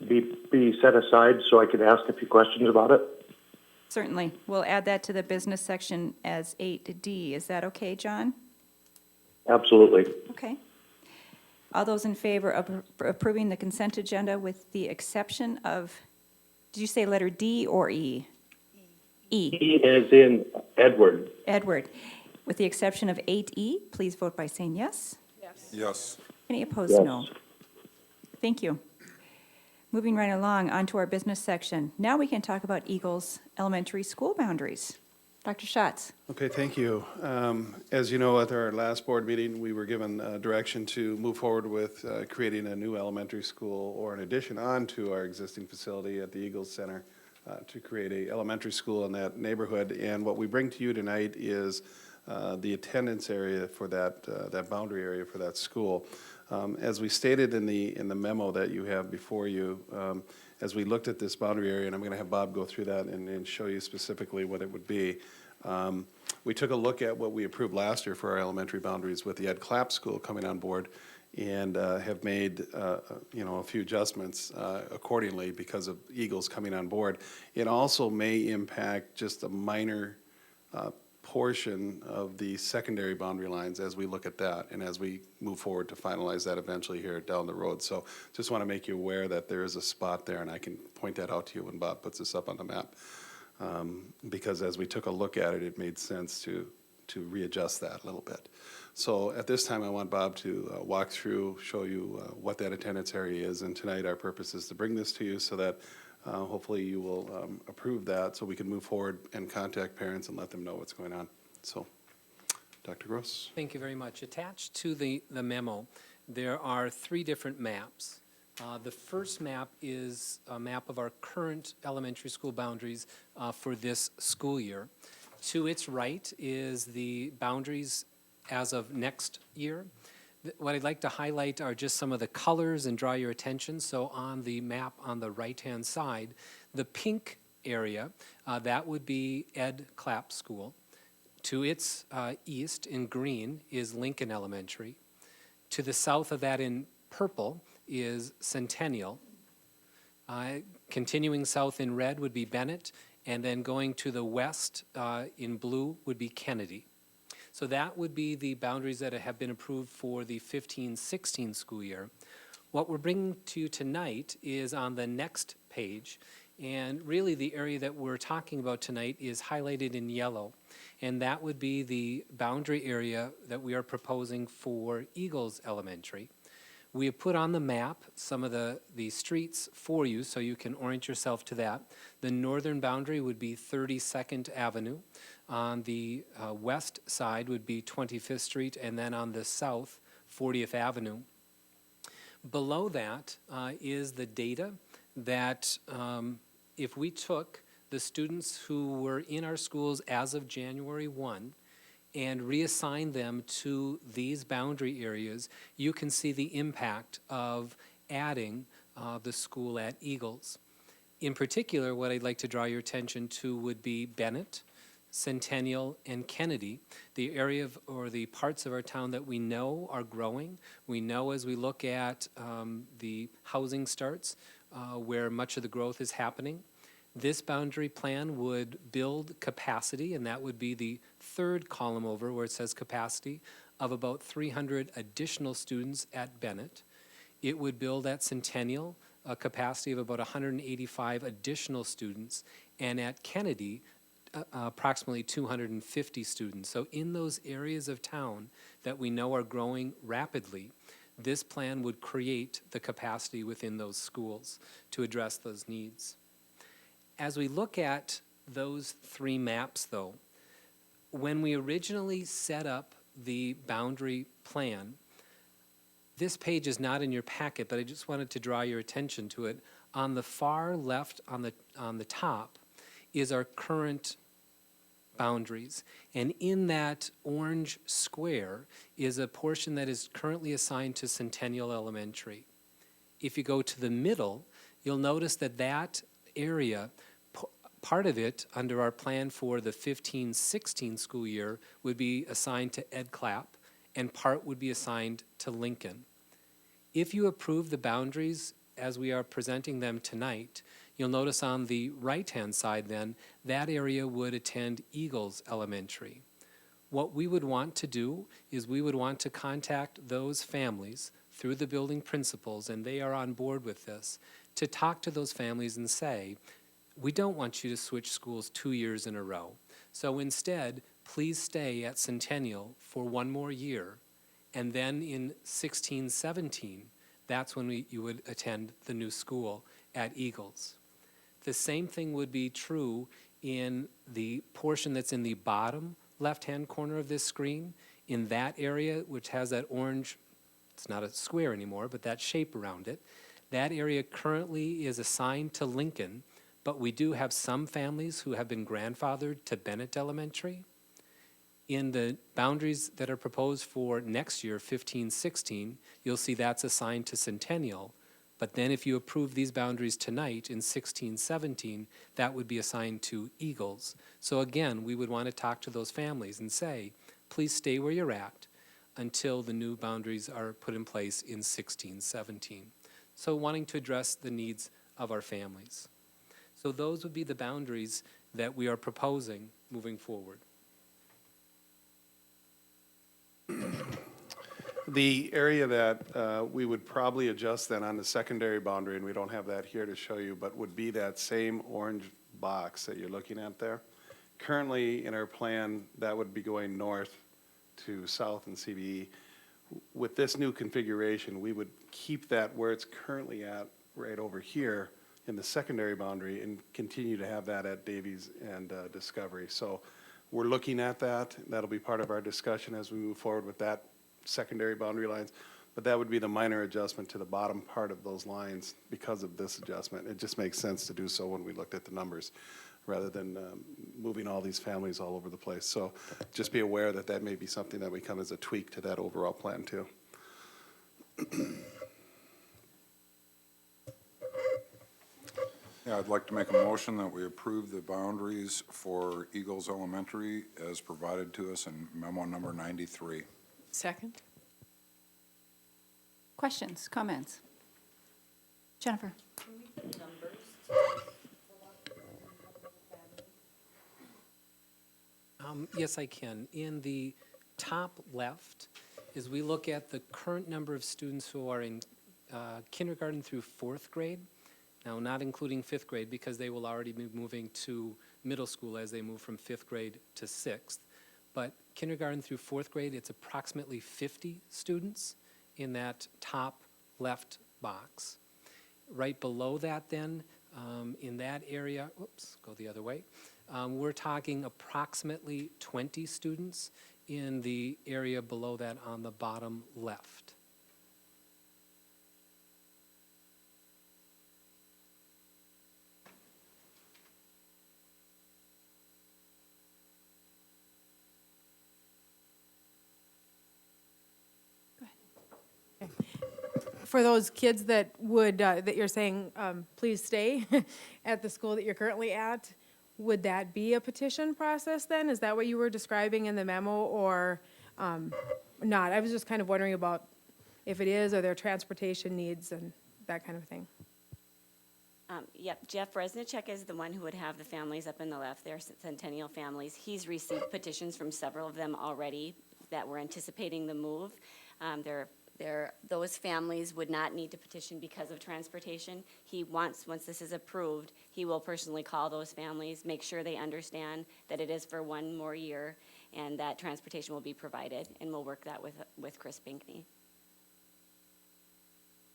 be set aside so I could ask a few questions about it?
Certainly. We'll add that to the business section as 8D. Is that okay, John?
Absolutely.
Okay. All those in favor of approving the consent agenda with the exception of, did you say letter D or E? E.
E as in Edward.
Edward. With the exception of 8E, please vote by saying yes.
Yes.
Any opposed,
Yes.
no. Thank you. Moving right along, onto our business section. Now we can talk about Eagles Elementary School boundaries. Dr. Schatz?
Okay, thank you. As you know, at our last board meeting, we were given direction to move forward with creating a new elementary school or an addition onto our existing facility at the Eagles Center to create a elementary school in that neighborhood. And what we bring to you tonight is the attendance area for that boundary area for that school. As we stated in the memo that you have before you, as we looked at this boundary area, and I'm going to have Bob go through that and show you specifically what it would be. We took a look at what we approved last year for our elementary boundaries with the Ed Clapp School coming on board, and have made a few adjustments accordingly because of Eagles coming on board. It also may impact just a minor portion of the secondary boundary lines as we look at that and as we move forward to finalize that eventually here down the road. So just want to make you aware that there is a spot there, and I can point that out to you when Bob puts this up on the map. Because as we took a look at it, it made sense to readjust that a little bit. So at this time, I want Bob to walk through, show you what that attendance area is, and tonight our purpose is to bring this to you so that hopefully you will approve that so we can move forward and contact parents and let them know what's going on. So, Dr. Gross.
Thank you very much. Attached to the memo, there are 3 different maps. The first map is a map of our current elementary school boundaries for this school year. To its right is the boundaries as of next year. What I'd like to highlight are just some of the colors and draw your attention. So on the map on the right-hand side, the pink area, that would be Ed Clapp School. To its east in green is Lincoln Elementary. To the south of that in purple is Centennial. Continuing south in red would be Bennett, and then going to the west in blue would be Kennedy. So that would be the boundaries that have been approved for the 15-16 school year. What we're bringing to you tonight is on the next page, and really the area that we're talking about tonight is highlighted in yellow, and that would be the boundary area that we are proposing for Eagles Elementary. We have put on the map some of the streets for you so you can orient yourself to that. The northern boundary would be 32nd Avenue. On the west side would be 25th Street, and then on the south, 40th Avenue. Below that is the data that if we took the students who were in our schools as of January 1 and reassign them to these boundary areas, you can see the impact of adding the school at Eagles. In particular, what I'd like to draw your attention to would be Bennett, Centennial, and Kennedy, the area of, or the parts of our town that we know are growing. We know as we look at the housing starts where much of the growth is happening. This boundary plan would build capacity, and that would be the third column over where it says capacity, of about 300 additional students at Bennett. It would build at Centennial a capacity of about 185 additional students, and at Kennedy, approximately 250 students. So in those areas of town that we know are growing rapidly, this plan would create the capacity within those schools to address those needs. As we look at those 3 maps, though, when we originally set up the boundary plan, this page is not in your packet, but I just wanted to draw your attention to it. On the far left, on the top, is our current boundaries. And in that orange square is a portion that is currently assigned to Centennial Elementary. If you go to the middle, you'll notice that that area, part of it under our plan for the 15-16 school year would be assigned to Ed Clapp, and part would be assigned to Lincoln. If you approve the boundaries as we are presenting them tonight, you'll notice on the right-hand side then, that area would attend Eagles Elementary. What we would want to do is we would want to contact those families through the building principals, and they are on board with this, to talk to those families and say, we don't want you to switch schools 2 years in a row. So instead, please stay at Centennial for 1 more year, and then in 16-17, that's when you would attend the new school at Eagles. The same thing would be true in the portion that's in the bottom left-hand corner of this screen, in that area, which has that orange, it's not a square anymore, but that shape around it, that area currently is assigned to Lincoln, but we do have some families who have been grandfathered to Bennett Elementary. In the boundaries that are proposed for next year, 15-16, you'll see that's assigned to Centennial. But then if you approve these boundaries tonight in 16-17, that would be assigned to Eagles. So again, we would want to talk to those families and say, please stay where you're at until the new boundaries are put in place in 16-17. So wanting to address the needs of our families. So those would be the boundaries that we are proposing moving forward.
The area that we would probably adjust then on the secondary boundary, and we don't have that here to show you, but would be that same orange box that you're looking at there. Currently, in our plan, that would be going north to south in CBE. With this new configuration, we would keep that where it's currently at, right over here in the secondary boundary, and continue to have that at Davies and Discovery. So we're looking at that. That'll be part of our discussion as we move forward with that secondary boundary lines. But that would be the minor adjustment to the bottom part of those lines because of this adjustment. It just makes sense to do so when we looked at the numbers, rather than moving all these families all over the place. So just be aware that that may be something that would come as a tweak to that overall plan too.
Yeah, I'd like to make a motion that we approve the boundaries for Eagles Elementary as provided to us in memo number 93.
Second?
Questions, comments? Jennifer?
Yes, I can. In the top left, as we look at the current number of students who are in kindergarten through fourth grade, now not including fifth grade because they will already be moving to middle school as they move from fifth grade to sixth. But kindergarten through fourth grade, it's approximately 50 students in that top left box. Right below that then, in that area, oops, go the other way, we're talking approximately 20 students in the area below that on the bottom left.
For those kids that would, that you're saying, please stay at the school that you're currently at, would that be a petition process then? Is that what you were describing in the memo, or not? I was just kind of wondering about if it is, or their transportation needs and that kind of thing.
Yep, Jeff Resnichek is the one who would have the families up in the left there, Centennial families. He's received petitions from several of them already that were anticipating the move. Those families would not need to petition because of transportation. He wants, once this is approved, he will personally call those families, make sure they understand that it is for one more year and that transportation will be provided, and we'll work that with Chris Pinkney.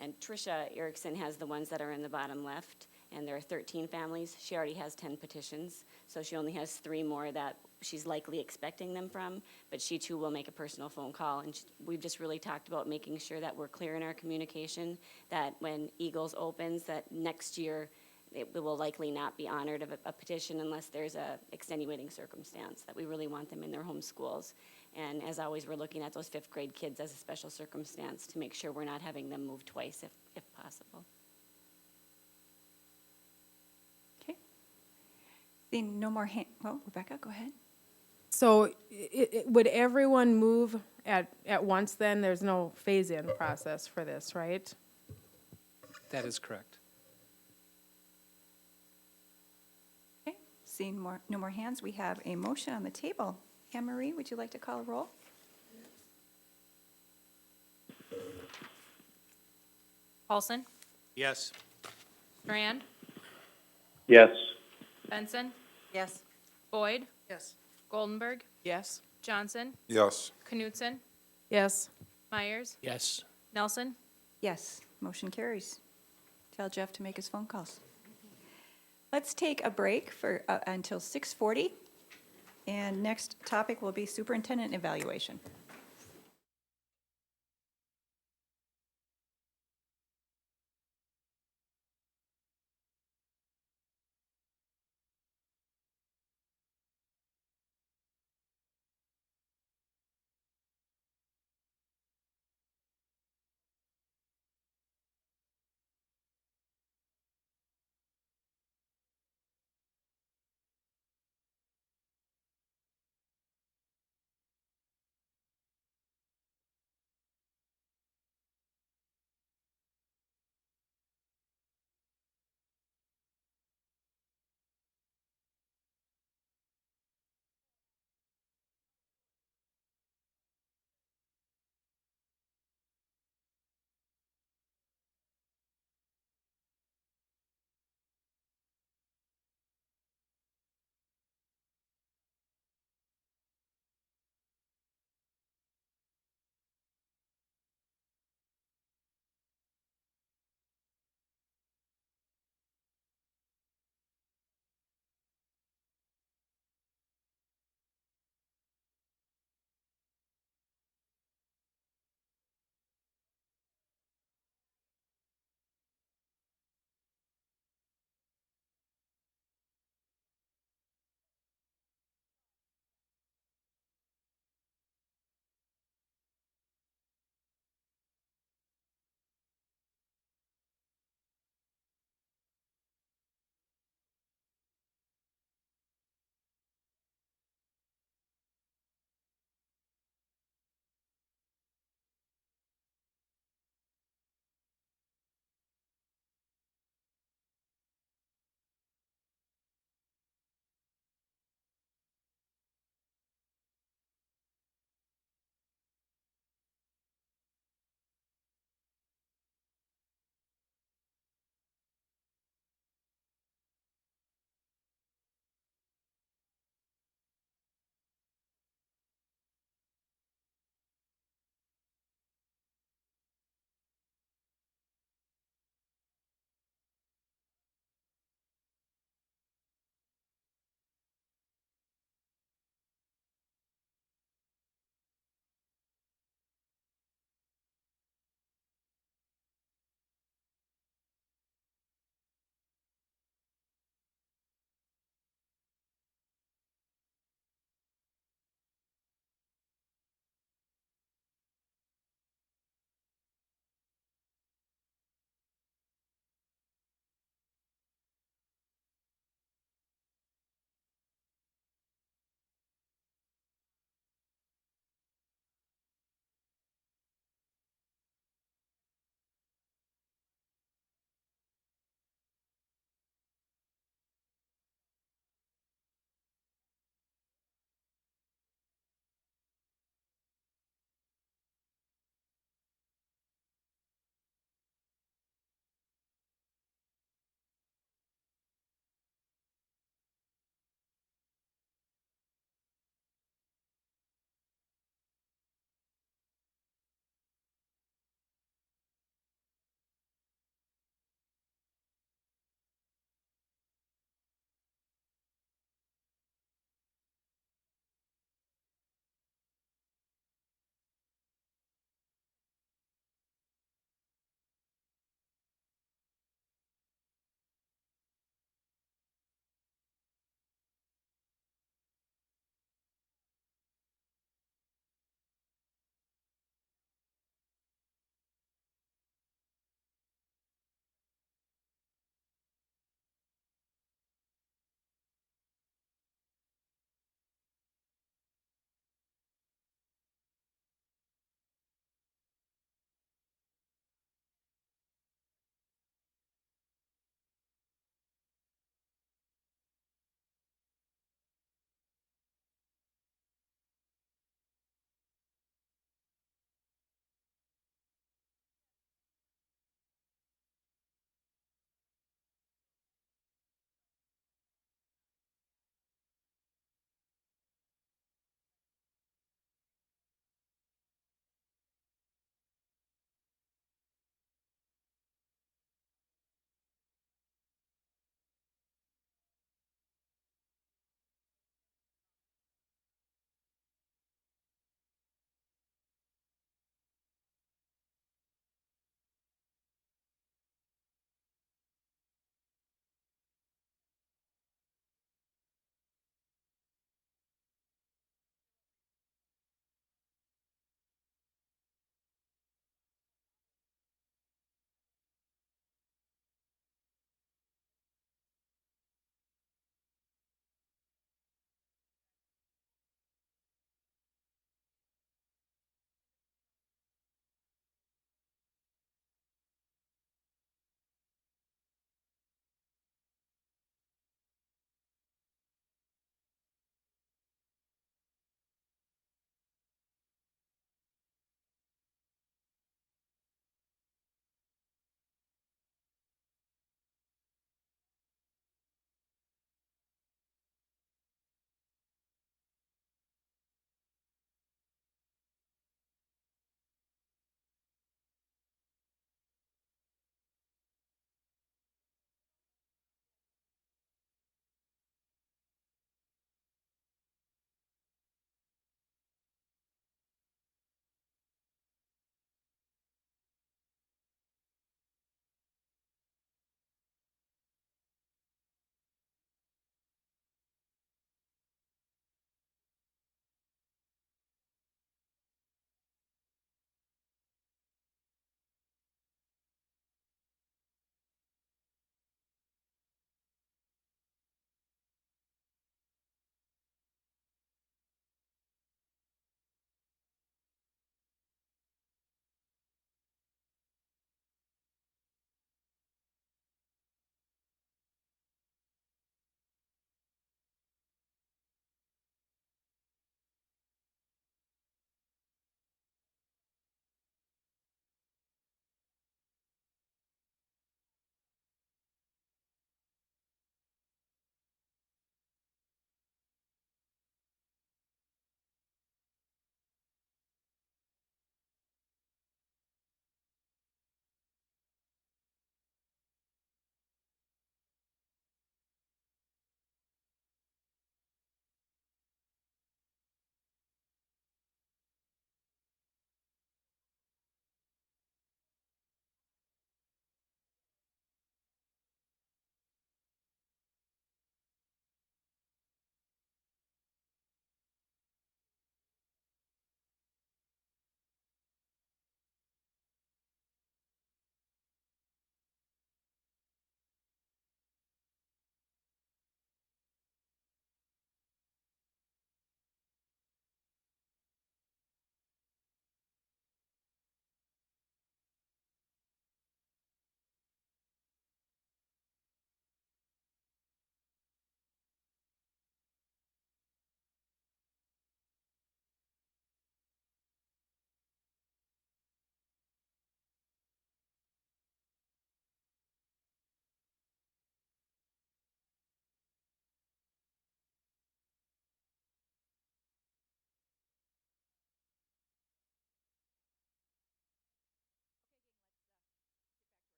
And Tricia Erickson has the ones that are in the bottom left, and there are 13 families. She already has 10 petitions, so she only has 3 more that she's likely expecting them from, but she too will make a personal phone call. And we've just really talked about making sure that we're clear in our communication, that when Eagles opens, that next year it will likely not be honored of a petition unless there's a extenuating circumstance, that we really want them in their home schools. And as always, we're looking at those 5th grade kids as a special circumstance to make sure we're not having them move twice if possible.
Okay. Seeing no more well, Rebecca, go ahead.
So would everyone move at once then? There's no phase-in process for this, right?
That is correct.
Okay. Seeing no more hands, we have a motion on the table. Anne Marie, would you like to call a roll?
Paulson?
Yes.
Strand?
Yes.
Benson?
Yes.
Boyd?
Yes.
Goldenberg?
Yes.
Johnson?
Yes.
Knutson?
Yes.
Myers?
Yes.
Nelson?
Yes. Motion carries. Tell Jeff to make his phone calls. Let's take a break for, until 6:40. And next topic will be superintendent evaluation.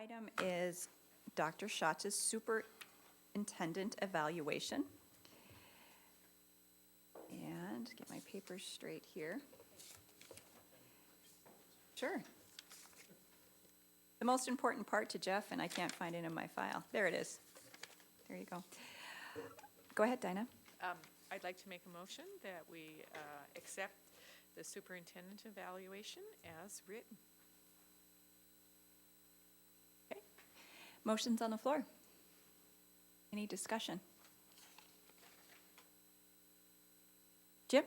Item is Dr. Schatz's superintendent evaluation. And get my papers straight here. Sure. The most important part to Jeff, and I can't find it in my file. There it is. There you go. Go ahead, Dinah.
I'd like to make a motion that we accept the superintendent evaluation as written.
Okay. Motion's on the floor. Any discussion? Jim?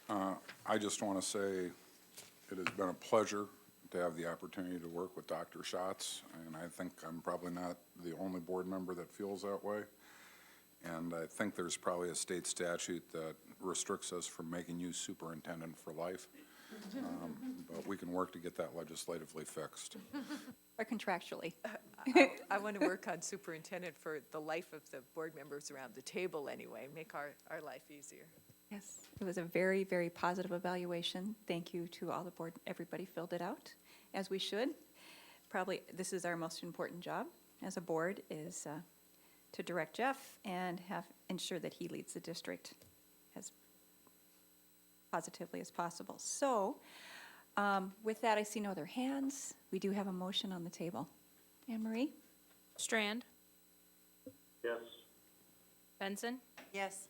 I just want to say it has been a pleasure to have the opportunity to work with Dr. Schatz, and I think I'm probably not the only board member that feels that way. And I think there's probably a state statute that restricts us from making you superintendent for life. But we can work to get that legislatively fixed.
Or contractually?
I want to work on superintendent for the life of the board members around the table anyway, make our life easier.
Yes, it was a very, very positive evaluation. Thank you to all the board. Everybody filled it out, as we should. Probably, this is our most important job as a board, is to direct Jeff and ensure that he leads the district as positively as possible. So, with that, I see no other hands. We do have a motion on the table. Anne Marie?
Strand,
Yes.
Benson,
Yes.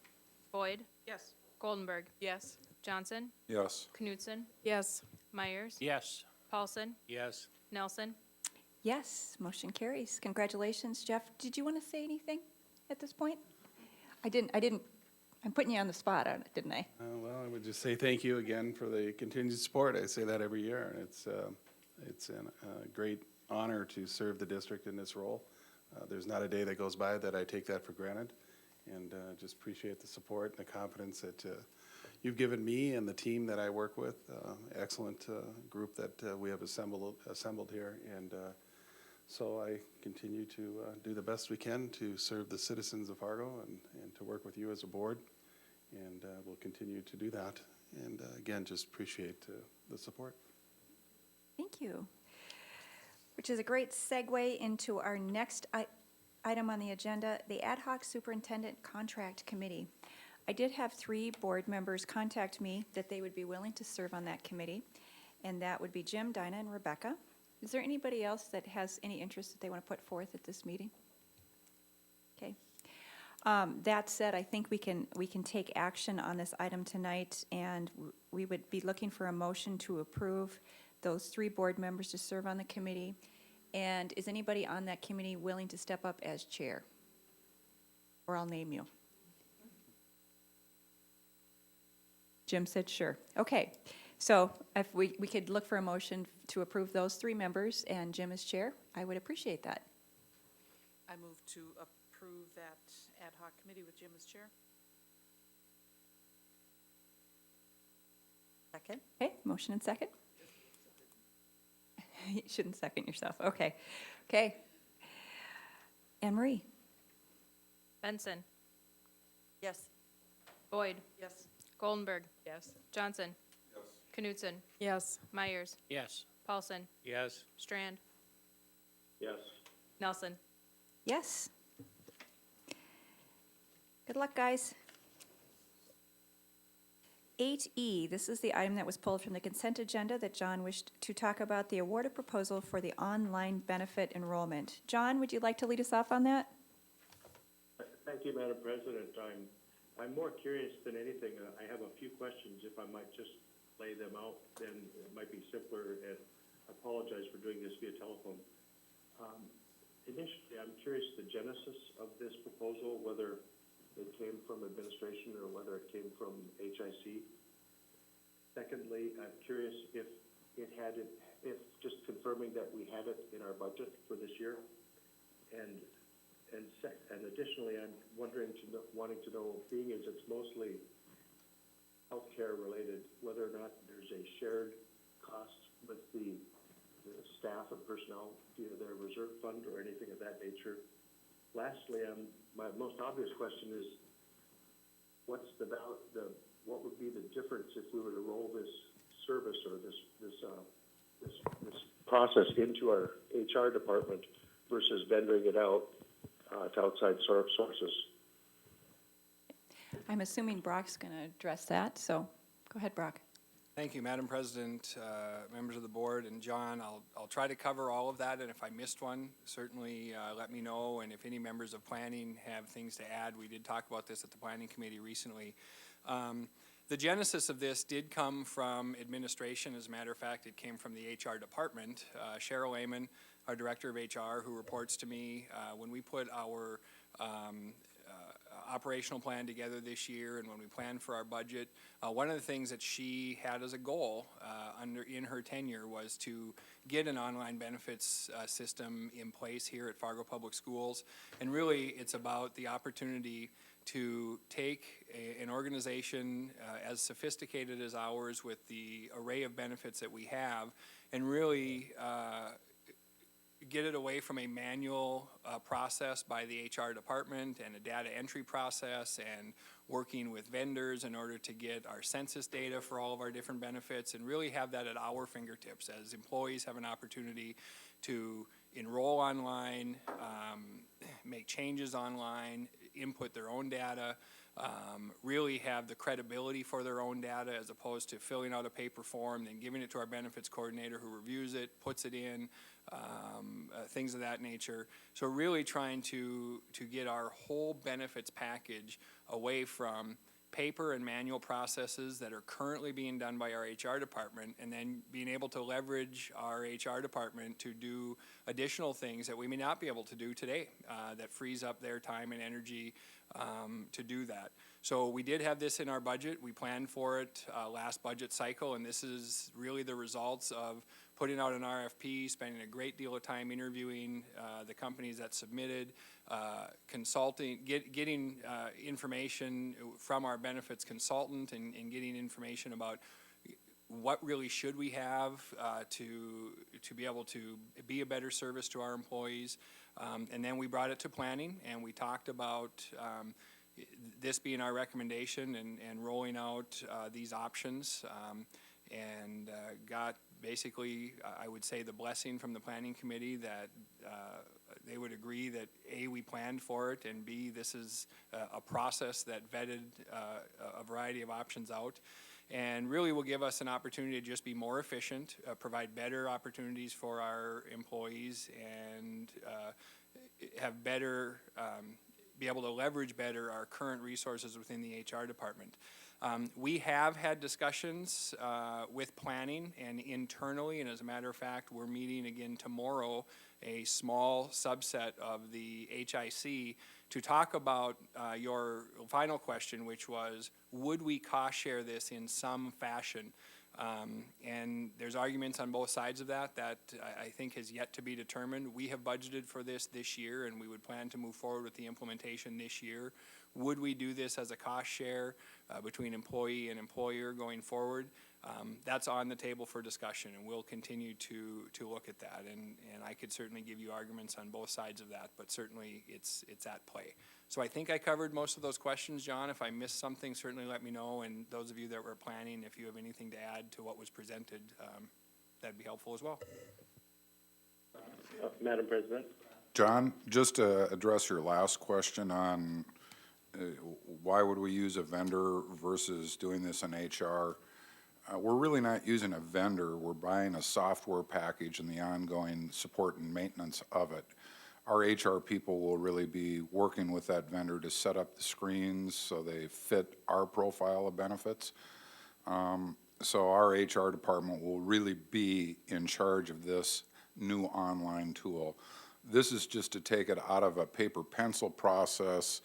Boyd,
Yes.
Goldenberg,
Yes.
Johnson,
Yes.
Knutson,
Yes.
Myers,
Yes.
Paulson,
Yes.
Nelson.
Yes, motion carries. Congratulations, Jeff. Did you want to say anything at this point? I didn't, I'm putting you on the spot, didn't I?
Well, I would just say thank you again for the continued support. I say that every year, and it's a great honor to serve the district in this role. There's not a day that goes by that I take that for granted, and just appreciate the support and the confidence that you've given me and the team that I work with. Excellent group that we have assembled here, and so I continue to do the best we can to serve the citizens of Fargo and to work with you as a board, and we'll continue to do that. And again, just appreciate the support.
Thank you. Which is a great segue into our next item on the agenda, the Ad Hoc Superintendent Contract Committee. I did have 3 board members contact me that they would be willing to serve on that committee, and that would be Jim, Dinah, and Rebecca. Is there anybody else that has any interest that they want to put forth at this meeting? Okay. That said, I think we can take action on this item tonight, and we would be looking for a motion to approve those 3 board members to serve on the committee. And is anybody on that committee willing to step up as chair? Or I'll name you. Jim said sure. Okay. So if we could look for a motion to approve those 3 members and Jim as chair, I would appreciate that.
I move to approve that ad hoc committee with Jim as chair.
Second. Okay, motion and second. You shouldn't second yourself. Okay. Okay. Anne Marie?
Benson,
Yes.
Boyd,
Yes.
Goldenberg,
Yes.
Johnson, Knutson,
Yes.
Myers,
Yes.
Paulson,
Yes.
Strand,
Yes.
Nelson.
Yes. Good luck, guys. 8E, this is the item that was pulled from the consent agenda that John wished to talk about, the awarded proposal for the online benefit enrollment. John, would you like to lead us off on that?
Thank you, Madam President. I'm more curious than anything. I have a few questions. If I might just lay them out, then it might be simpler, and I apologize for doing this via telephone. Initially, I'm curious the genesis of this proposal, whether it came from administration or whether it came from HIC. Secondly, I'm curious if just confirming that we had it in our budget for this year. And additionally, I'm wanting to know, being as it's mostly healthcare related, whether or not there's a shared cost with the staff and personnel via their reserve fund or anything of that nature. Lastly, my most obvious question is, what would be the difference if we were to roll this service or this process into our HR department versus vendoring it out to outside sources.
I'm assuming Brock's going to address that, so go ahead, Brock.
Thank you, Madam President, members of the board, and John. I'll try to cover all of that, and if I missed one, certainly let me know. And if any members of planning have things to add, we did talk about this at the planning committee recently. The genesis of this did come from administration. As a matter of fact, it came from the HR department. Cheryl Amon, our director of HR, who reports to me, when we put our operational plan together this year and when we planned for our budget, one of the things that she had as a goal in her tenure was to get an online benefits system in place here at Fargo Public Schools. And really, it's about the opportunity to take an organization as sophisticated as ours with the array of benefits that we have and really get it away from a manual process by the HR department and a data entry process and working with vendors in order to get our census data for all of our different benefits and really have that at our fingertips as employees have an opportunity to enroll online, make changes online, input their own data, really have the credibility for their own data as opposed to filling out a paper form, then giving it to our benefits coordinator who reviews it, puts it in, things of that nature. So really trying to get our whole benefits package away from paper and manual processes that are currently being done by our HR department, and then being able to leverage our HR department to do additional things that we may not be able to do today that frees up their time and energy to do that. So we did have this in our budget. We planned for it last budget cycle, and this is really the results of putting out an RFP, spending a great deal of time interviewing the companies that submitted, consulting, getting information from our benefits consultant and getting information about what really should we have to be able to be a better service to our employees. And then we brought it to planning and we talked about this being our recommendation and rolling out these options and got basically, I would say, the blessing from the planning committee that they would agree that A, we planned for it, and B, this is a process that vetted a variety of options out. And really will give us an opportunity to just be more efficient, provide better opportunities for our employees, and have better, be able to leverage better our current resources within the HR department. We have had discussions with planning and internally, and as a matter of fact, we're meeting again tomorrow, a small subset of the HIC, to talk about your final question, which was, would we cost share this in some fashion? And there's arguments on both sides of that I think has yet to be determined. We have budgeted for this year, and we would plan to move forward with the implementation this year. Would we do this as a cost share between employee and employer going forward? That's on the table for discussion, and we'll continue to look at that. And I could certainly give you arguments on both sides of that, but certainly it's at play. So I think I covered most of those questions, John. If I missed something, certainly let me know. And those of you that were planning, if you have anything to add to what was presented, that'd be helpful as well.
Madam President?
John, just to address your last question on why would we use a vendor versus doing this in HR? We're really not using a vendor. We're buying a software package and the ongoing support and maintenance of it. Our HR people will really be working with that vendor to set up the screens so they fit our profile of benefits. So our HR department will really be in charge of this new online tool. This is just to take it out of a paper pencil process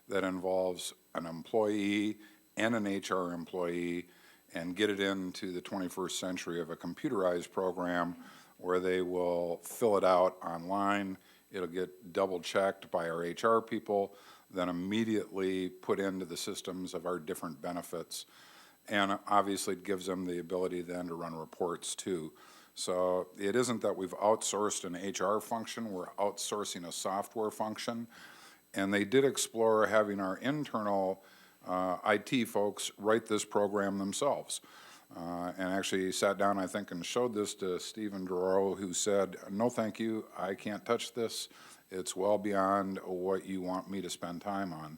that involves an employee and an HR employee and get it into the 21st century of a computerized program where they will fill it out online. It'll get double checked by our HR people, then immediately put into the systems of our different benefits. And obviously it gives them the ability then to run reports too. So it isn't that we've outsourced an HR function, we're outsourcing a software function. And they did explore having our internal IT folks write this program themselves. And actually sat down, I think, and showed this to Stephen Duro, who said, no, thank you, I can't touch this. It's well beyond what you want me to spend time on.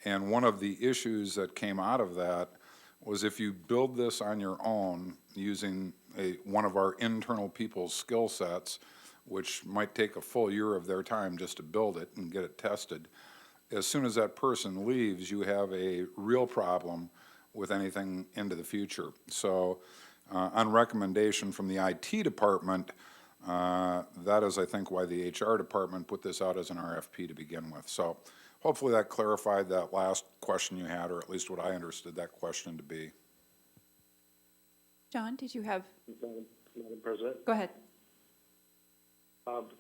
And one of the issues that came out of that was if you build this on your own using one of our internal people's skill sets, which might take a full year of their time just to build it and get it tested, as soon as that person leaves, you have a real problem with anything into the future. So on recommendation from the IT department, that is, I think, why the HR department put this out as an RFP to begin with. So hopefully that clarified that last question you had, or at least what I understood that question to be.
John, did you have?
Madam President?
Go ahead.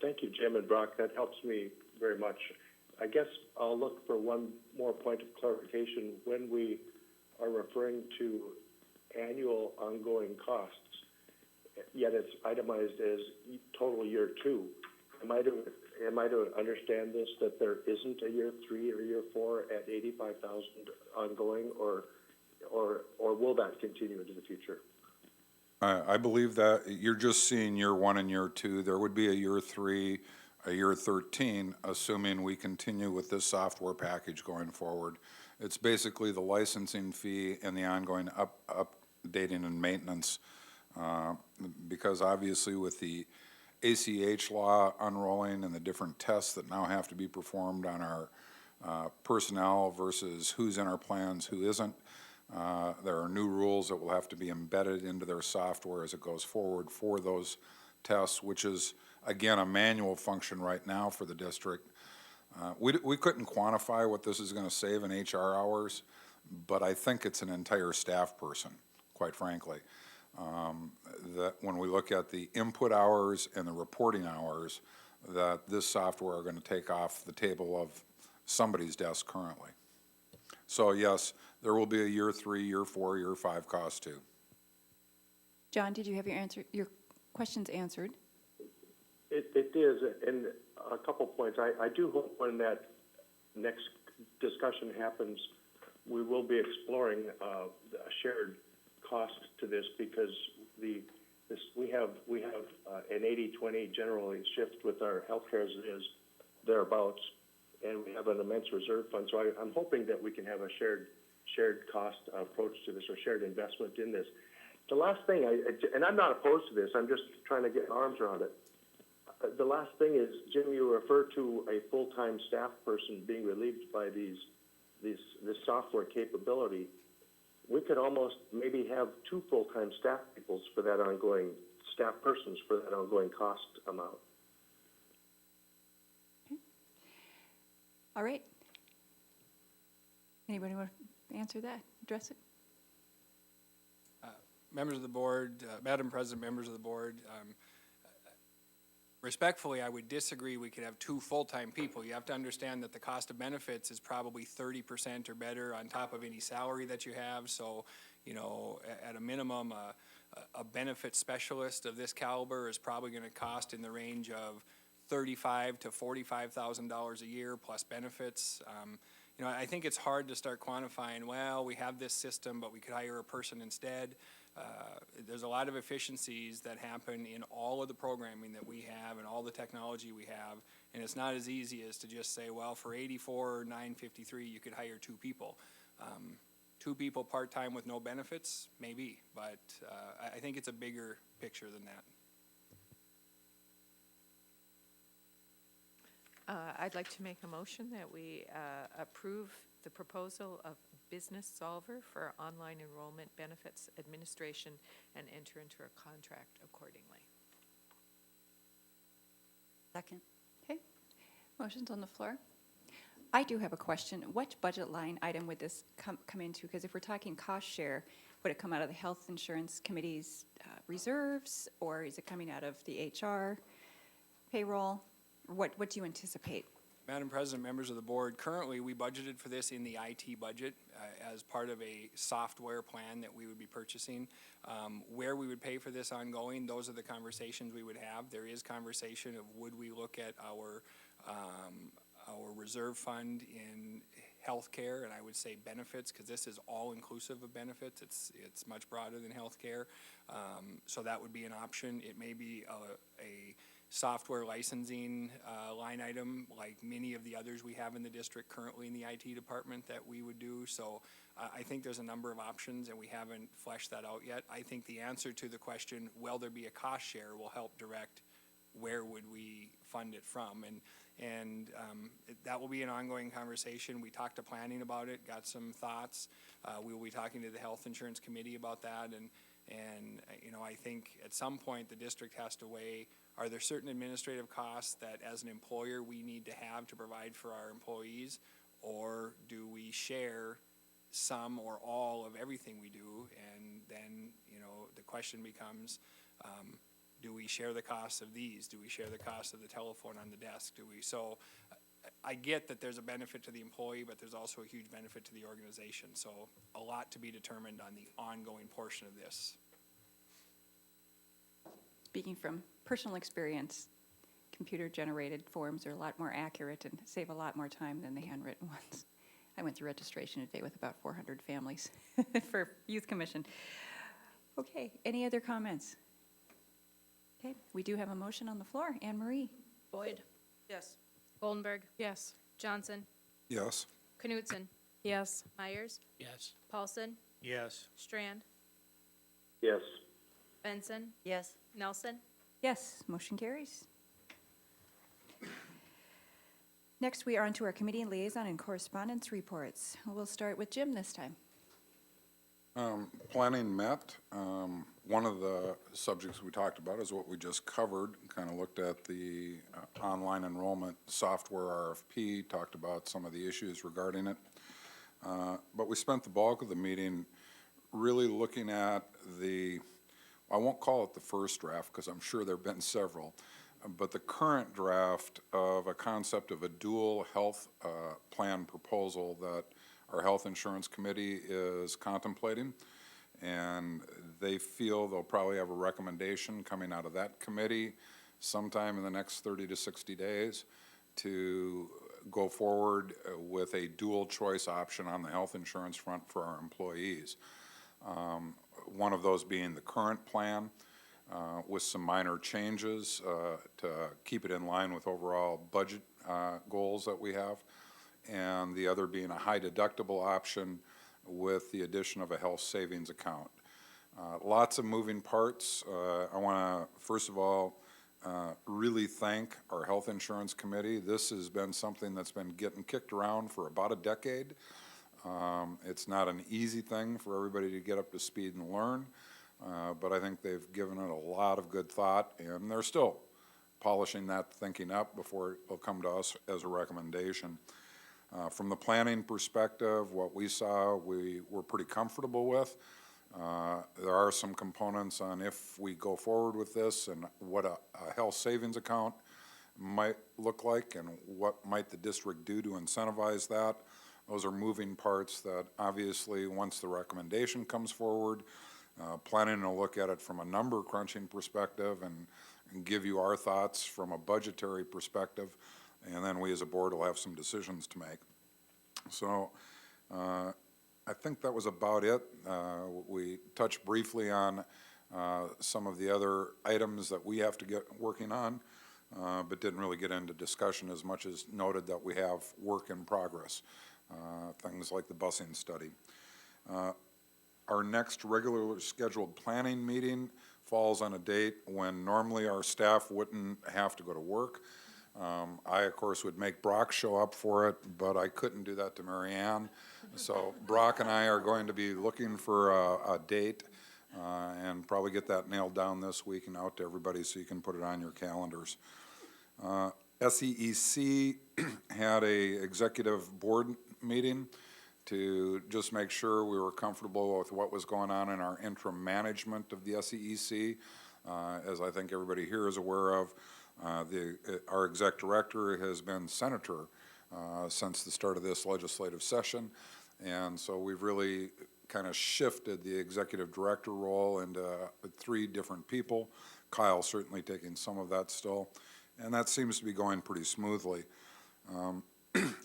Thank you, Jim and Brock. That helps me very much. I guess I'll look for one more point of clarification. When we are referring to annual ongoing costs, yet it's itemized as total year 2, am I to understand this, that there isn't a year 3 or year 4 at 85,000 ongoing, or will that continue into the future?
I believe that you're just seeing year 1 and year 2. There would be a year 3, a year 13, assuming we continue with this software package going forward. It's basically the licensing fee and the ongoing updating and maintenance, because obviously with the ACH law unrolling and the different tests that now have to be performed on our personnel versus who's in our plans, who isn't, there are new rules that will have to be embedded into their software as it goes forward for those tests, which is, again, a manual function right now for the district. We couldn't quantify what this is going to save in HR hours, but I think it's an entire staff person, quite frankly. That when we look at the input hours and the reporting hours, that this software are going to take off the table of somebody's desk currently. So yes, there will be a year 3, year 4, year 5 cost too.
John, did you have your questions answered?
It is, and a couple points. I do hope when that next discussion happens, we will be exploring a shared cost to this, because we have an 80-20 generally shift with our healthcare as it is thereabouts, and we have an immense reserve fund. So I'm hoping that we can have a shared cost approach to this, or shared investment in this. The last thing, and I'm not opposed to this, I'm just trying to get my arms around it. The last thing is, Jim, you refer to a full-time staff person being relieved by this software capability. We could almost maybe have 2 full-time staff peoples for that ongoing, staff persons for that ongoing cost amount.
Okay. All right. Anybody want to answer that, address it?
Members of the board, Madam President, members of the board, respectfully, I would disagree we could have 2 full-time people. You have to understand that the cost of benefits is probably 30% or better on top of any salary that you have. So, you know, at a minimum, a benefit specialist of this caliber is probably going to cost in the range of $35,000 to $45,000 a year plus benefits. You know, I think it's hard to start quantifying, well, we have this system, but we could hire a person instead. There's a lot of efficiencies that happen in all of the programming that we have and all the technology we have, and it's not as easy as to just say, well, for $84,953, you could hire 2 people. 2 people part-time with no benefits, maybe, but I think it's a bigger picture than that.
I'd like to make a motion that we approve the proposal of Business Solver for online enrollment benefits administration and enter into a contract accordingly.
Second. Okay. Motion's on the floor. I do have a question. What budget line item would this come into? Because if we're talking cost share, would it come out of the Health Insurance Committee's reserves, or is it coming out of the HR payroll? What do you anticipate?
Madam President, members of the board, currently we budgeted for this in the IT budget as part of a software plan that we would be purchasing. Where we would pay for this ongoing, those are the conversations we would have. There is conversation of would we look at our reserve fund in healthcare, and I would say benefits, because this is all inclusive of benefits. It's much broader than healthcare. So that would be an option. It may be a software licensing line item, like many of the others we have in the district currently in the IT department that we would do. So I think there's a number of options, and we haven't fleshed that out yet. I think the answer to the question, will there be a cost share, will help direct where would we fund it from. And that will be an ongoing conversation. We talked to planning about it, got some thoughts. We will be talking to the health insurance committee about that. And you know, I think at some point the district has to weigh, are there certain administrative costs that as an employer we need to have to provide for our employees, or do we share some or all of everything we do? And then, you know, the question becomes, do we share the costs of these? Do we share the cost of the telephone on the desk? So I get that there's a benefit to the employee, but there's also a huge benefit to the organization. So a lot to be determined on the ongoing portion of this.
Speaking from personal experience, computer-generated forms are a lot more accurate and save a lot more time than the handwritten ones. I went through registration today with about 400 families for Youth Commission. Okay, any other comments? Okay, we do have a motion on the floor. Anne Marie?
Boyd.
Yes.
Goldenberg.
Yes.
Johnson.
Yes.
Knutson.
Yes.
Myers.
Yes.
Paulson.
Yes.
Strand.
Yes.
Benson.
Yes.
Nelson.
Yes, motion carries. Next, we are on to our committee liaison and correspondence reports. We'll start with Jim this time.
Planning met. One of the subjects we talked about is what we just covered, kind of looked at the online enrollment software RFP, talked about some of the issues regarding it. But we spent the bulk of the meeting really looking at I won't call it the first draft because I'm sure there have been several, but the current draft of a concept of a dual health plan proposal that our Health Insurance Committee is contemplating, and they feel they'll probably have a recommendation coming out of that committee sometime in the next 30 to 60 days to go forward with a dual choice option on the health insurance front for our employees. One of those being the current plan with some minor changes to keep it in line with overall budget goals that we have, and the other being a high deductible option with the addition of a health savings account. Lots of moving parts. I want to, first of all, really thank our Health Insurance Committee. This has been something that's been getting kicked around for about a decade. It's not an easy thing for everybody to get up to speed and learn, but I think they've given it a lot of good thought, and they're still polishing that thinking up before it'll come to us as a recommendation. From the planning perspective, what we saw, we were pretty comfortable with. There are some components on if we go forward with this and what a health savings account might look like and what might the district do to incentivize that. Those are moving parts that obviously once the recommendation comes forward, planning to look at it from a number crunching perspective and give you our thoughts from a budgetary perspective, and then we as a board will have some decisions to make. So I think that was about it. We touched briefly on some of the other items that we have to get working on, but didn't really get into discussion as much as noted that we have work in progress, things like the busing study. Our next regularly scheduled planning meeting falls on a date when normally our staff wouldn't have to go to work. I, of course, would make Brock show up for it, but I couldn't do that to Mary Ann. So Brock and I are going to be looking for a date and probably get that nailed down this week and out to everybody so you can put it on your calendars. SEEC had a executive board meeting to just make sure we were comfortable with what was going on in our interim management of the SEEC. As I think everybody here is aware of, our exec director has been senator since the start of this legislative session, and so we've really kind of shifted the executive director role into 3 different people. Kyle certainly taking some of that still, and that seems to be going pretty smoothly.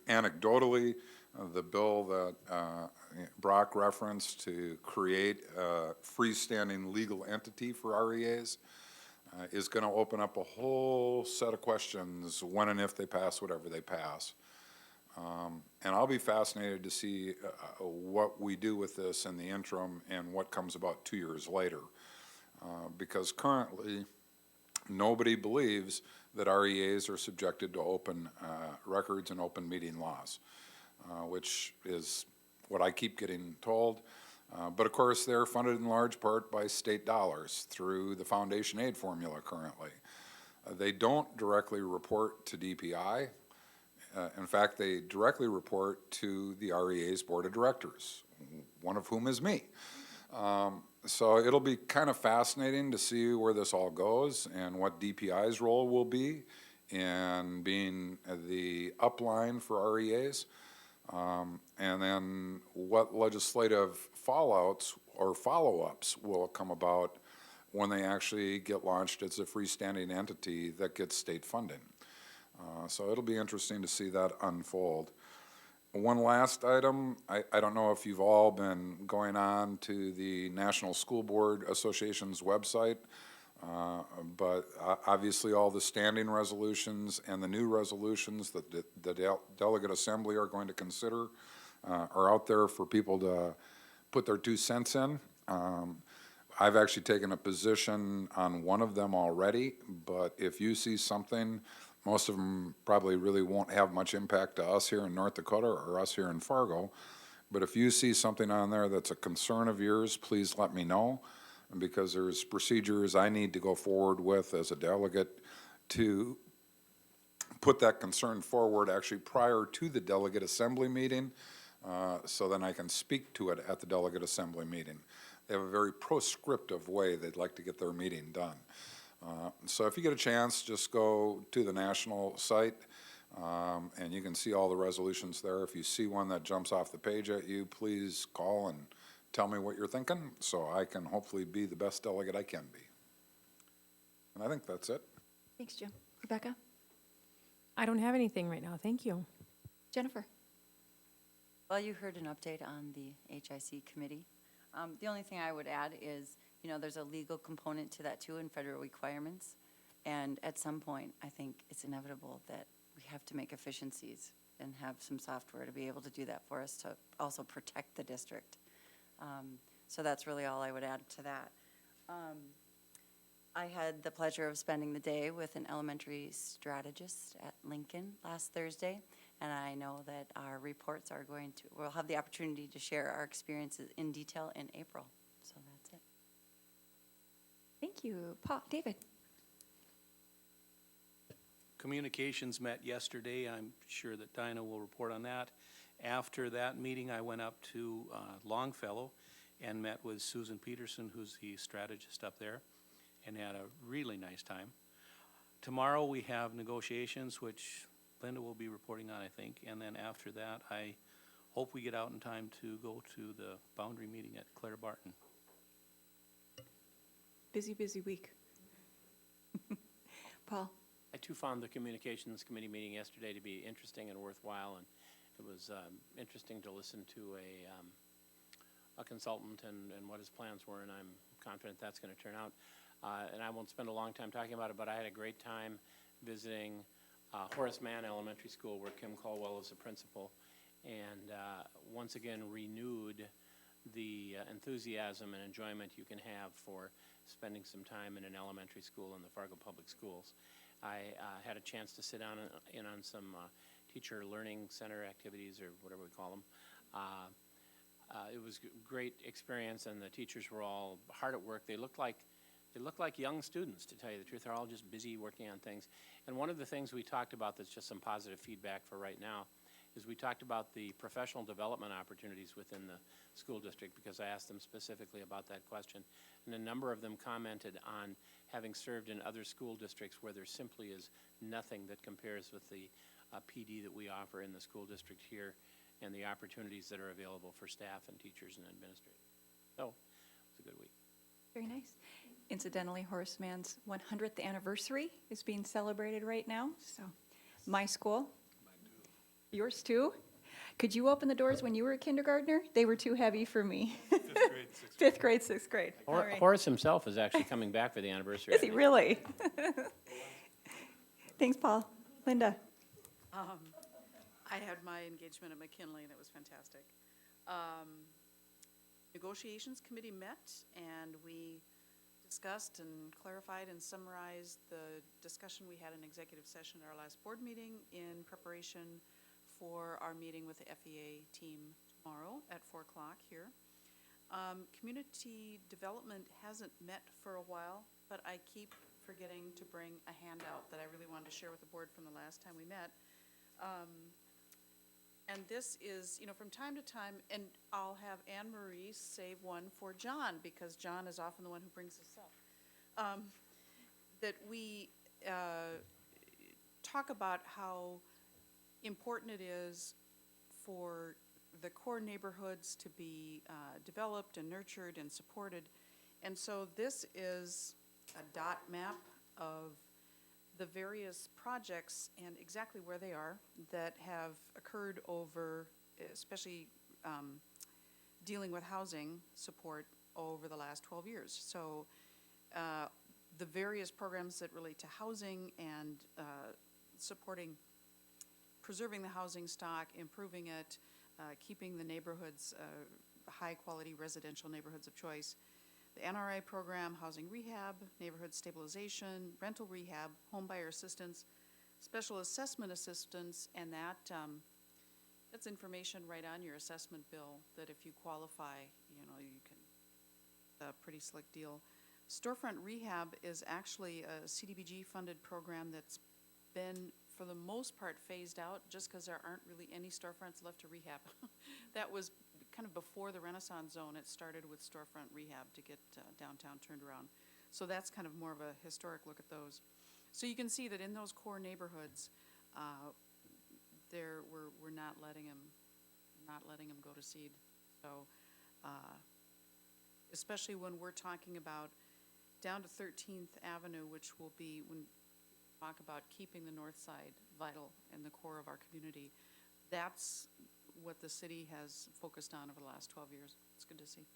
Anecdotally, The bill that Brock referenced to create a freestanding legal entity for REAs is going to open up a whole set of questions when and if they pass whatever they pass. And I'll be fascinated to see what we do with this in the interim and what comes about 2 years later. Because currently, nobody believes that REAs are subjected to open records and open meeting laws, which is what I keep getting told. But of course, they're funded in large part by state dollars through the foundation aid formula currently. They don't directly report to DPI. In fact, they directly report to the REA's board of directors, one of whom is me. So it'll be kind of fascinating to see where this all goes and what DPI's role will be in being the upline for REAs. And then what legislative fallouts or follow-ups will come about when they actually get launched as a freestanding entity that gets state funding. So it'll be interesting to see that unfold. One last item, I don't know if you've all been going on to the National School Board Association's website, but obviously all the standing resolutions and the new resolutions that the Delegate Assembly are going to consider are out there for people to put their 2 cents in. I've actually taken a position on one of them already, but if you see something, most of them probably really won't have much impact to us here in North Dakota or us here in Fargo. But if you see something on there that's a concern of yours, please let me know, because there's procedures I need to go forward with as a delegate to put that concern forward actually prior to the Delegate Assembly meeting, so then I can speak to it at the Delegate Assembly meeting. They have a very proscriptive way they'd like to get their meeting done. So if you get a chance, just go to the national site, and you can see all the resolutions there. If you see one that jumps off the page at you, please call and tell me what you're thinking, so I can hopefully be the best delegate I can be. And I think that's it.
Thanks, Jim. Rebecca?
I don't have anything right now, thank you.
Jennifer?
Well, you heard an update on the HIC committee. The only thing I would add is, you know, there's a legal component to that too in federal requirements. And at some point, I think it's inevitable that we have to make efficiencies and have some software to be able to do that for us to also protect the district. So that's really all I would add to that. I had the pleasure of spending the day with an elementary strategist at Lincoln last Thursday, and I know that our reports are we'll have the opportunity to share our experiences in detail in April. So that's it.
Thank you. Paul, David?
Communications met yesterday. I'm sure that Dinah will report on that. After that meeting, I went up to Longfellow and met with Susan Peterson, who's the strategist up there, and had a really nice time. Tomorrow we have negotiations, which Linda will be reporting on, I think, and then after that, I hope we get out in time to go to the boundary meeting at Claire Barton.
Busy, busy week. Paul?
I too found the Communications Committee meeting yesterday to be interesting and worthwhile, and it was interesting to listen to a consultant and what his plans were, and I'm confident that's going to turn out. And I won't spend a long time talking about it, but I had a great time visiting Horace Mann Elementary School, where Kim Caldwell is the principal, and once again renewed the enthusiasm and enjoyment you can have for spending some time in an elementary school in the Fargo Public Schools. I had a chance to sit down in on some teacher learning center activities, or whatever we call them. It was a great experience, and the teachers were all hard at work. They looked like young students, to tell you the truth. They're all just busy working on things. And one of the things we talked about that's just some positive feedback for right now is we talked about the professional development opportunities within the school district, because I asked them specifically about that question. And a number of them commented on having served in other school districts where there simply is nothing that compares with the PD that we offer in the school district here, and the opportunities that are available for staff and teachers and administrators. So it was a good week.
Very nice. Incidentally, Horace Mann's 100th anniversary is being celebrated right now. So my school, yours too, Could you open the doors when you were a kindergartner? They were too heavy for me. Fifth grade, sixth grade. All right.
Horace himself is actually coming back for the anniversary.
Is he really? Thanks, Paul. Linda?
I had my engagement at McKinley, and it was fantastic. Negotiations committee met, and we discussed and clarified and summarized the discussion we had in executive session at our last board meeting in preparation for our meeting with the FEA team tomorrow at 4 o'clock here. Community development hasn't met for a while, but I keep forgetting to bring a handout that I really wanted to share with the board from the last time we met. And this is, you know, from time to time, and I'll have Anne Marie save one for John, because John is often the one who brings this up. That we talk about how important it is for the core neighborhoods to be developed and nurtured and supported. And so this is a dot map of the various projects and exactly where they are that have occurred over, especially dealing with housing support over the last 12 years. So the various programs that relate to housing and supporting, preserving the housing stock, improving it, keeping the neighborhoods high-quality residential neighborhoods of choice. The NRI program, housing rehab, neighborhood stabilization, rental rehab, home buyer assistance, special assessment assistance, and that's information right on your assessment bill that if you qualify, you know, you can, a pretty slick deal. Storefront rehab is actually a CDBG-funded program that's been, for the most part, phased out just because there aren't really any storefronts left to rehab. That was kind of before the Renaissance Zone. It started with storefront rehab to get downtown turned around. So that's kind of more of a historic look at those. So you can see that in those core neighborhoods, we're not letting them go to seed. So especially when we're talking about down to 13th Avenue, which will be when we talk about keeping the north side vital in the core of our community. That's what the city has focused on over the last 12 years. It's good to see.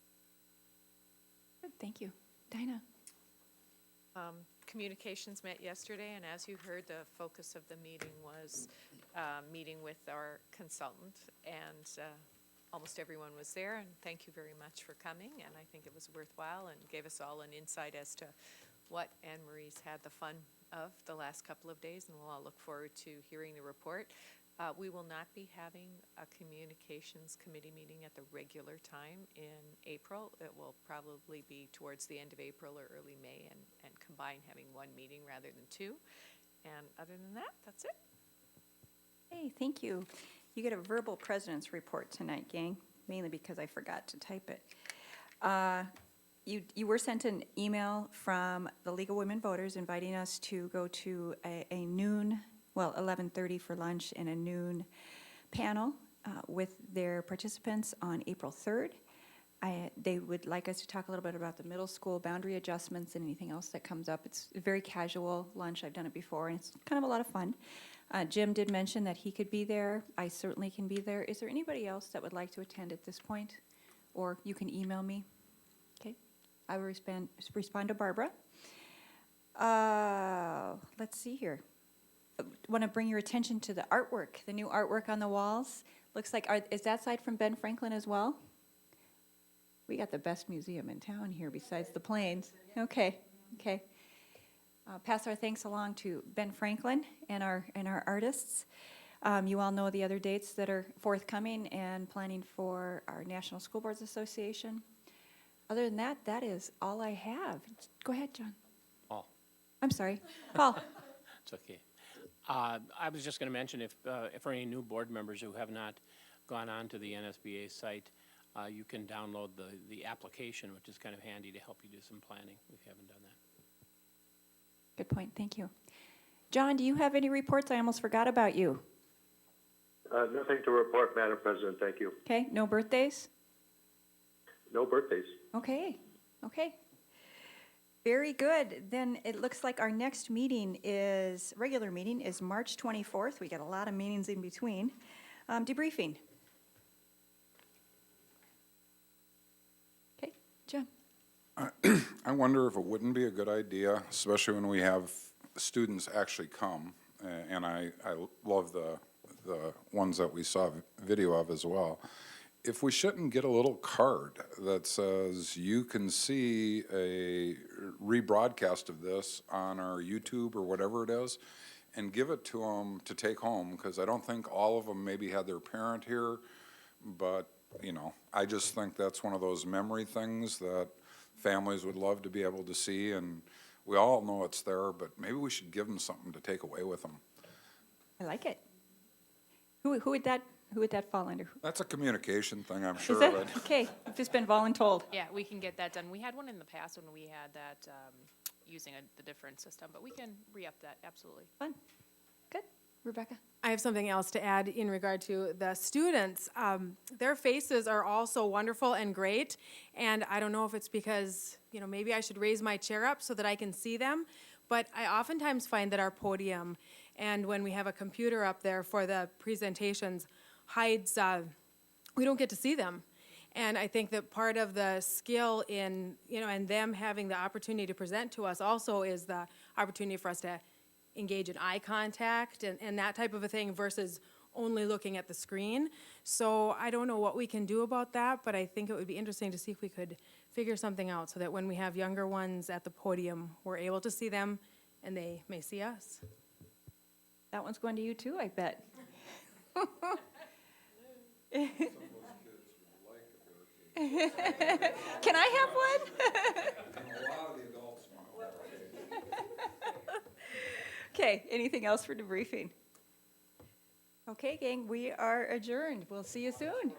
Good, thank you. Dinah?
Communications met yesterday, and as you heard, the focus of the meeting was meeting with our consultant, and almost everyone was there, and thank you very much for coming, and I think it was worthwhile and gave us all an insight as to what Anne Marie's had the fun of the last couple of days, and we'll all look forward to hearing the report. We will not be having a communications committee meeting at the regular time in April. It will probably be towards the end of April or early May, and combine having one meeting rather than two. And other than that, that's it.
Hey, thank you. You get a verbal president's report tonight, gang, mainly because I forgot to type it. You were sent an email from the League of Women Voters inviting us to go to a noon, well, 11:30 for lunch and a noon panel with their participants on April 3rd. They would like us to talk a little bit about the middle school boundary adjustments and anything else that comes up. It's a very casual lunch. I've done it before, and it's kind of a lot of fun. Jim did mention that he could be there. I certainly can be there. Is there anybody else that would like to attend at this point? Or you can email me. Okay. I will respond to Barbara. Let's see here. I want to bring your attention to the artwork, the new artwork on the walls. Looks like, is that side from Ben Franklin as well? We got the best museum in town here besides the planes. Okay, okay. Pass our thanks along to Ben Franklin and our artists. You all know the other dates that are forthcoming and planning for our National School Boards Association. Other than that, that is all I have. Go ahead, John.
Paul.
I'm sorry, Paul.
It's okay. I was just going to mention if for any new board members who have not gone on to the NSBA site, you can download the application, which is kind of handy to help you do some planning if you haven't done that.
Good point, thank you. John, do you have any reports? I almost forgot about you.
Nothing to report, Madam President, thank you.
Okay, no birthdays?
No birthdays.
Okay, okay. Very good. Then it looks like our next meeting regular meeting is March 24th. We got a lot of meetings in between. Debriefing. John?
I wonder if it wouldn't be a good idea, especially when we have students actually come, and I love the ones that we saw video of as well. If we shouldn't get a little card that says you can see a rebroadcast of this on our YouTube or whatever it is, and give it to them to take home, because I don't think all of them maybe had their parent here, but, you know, I just think that's one of those memory things that families would love to be able to see, and we all know it's there, but maybe we should give them something to take away with them.
I like it. Who would that fall under?
That's a communication thing, I'm sure
Is that,
of it.
okay, I've just been voluntold.
Yeah, we can get that done. We had one in the past when we had that using the different system, but we can re-up that, absolutely.
Fun. Good. Rebecca?
I have something else to add in regard to the students. Their faces are all so wonderful and great, and I don't know if it's because, you know, maybe I should raise my chair up so that I can see them, but I oftentimes find that our podium, and when we have a computer up there for the presentations, hides, we don't get to see them. And I think that part of the skill in, you know, and them having the opportunity to present to us also is the opportunity for us to engage in eye contact and that type of a thing versus only looking at the screen. So I don't know what we can do about that, but I think it would be interesting to see if we could figure something out so that when we have younger ones at the podium, we're able to see them and they may see us.
That one's going to you too, I bet. Can I have one?
A lot of the adults want to.
Okay, anything else for debriefing? Okay, gang, we are adjourned. We'll see you soon.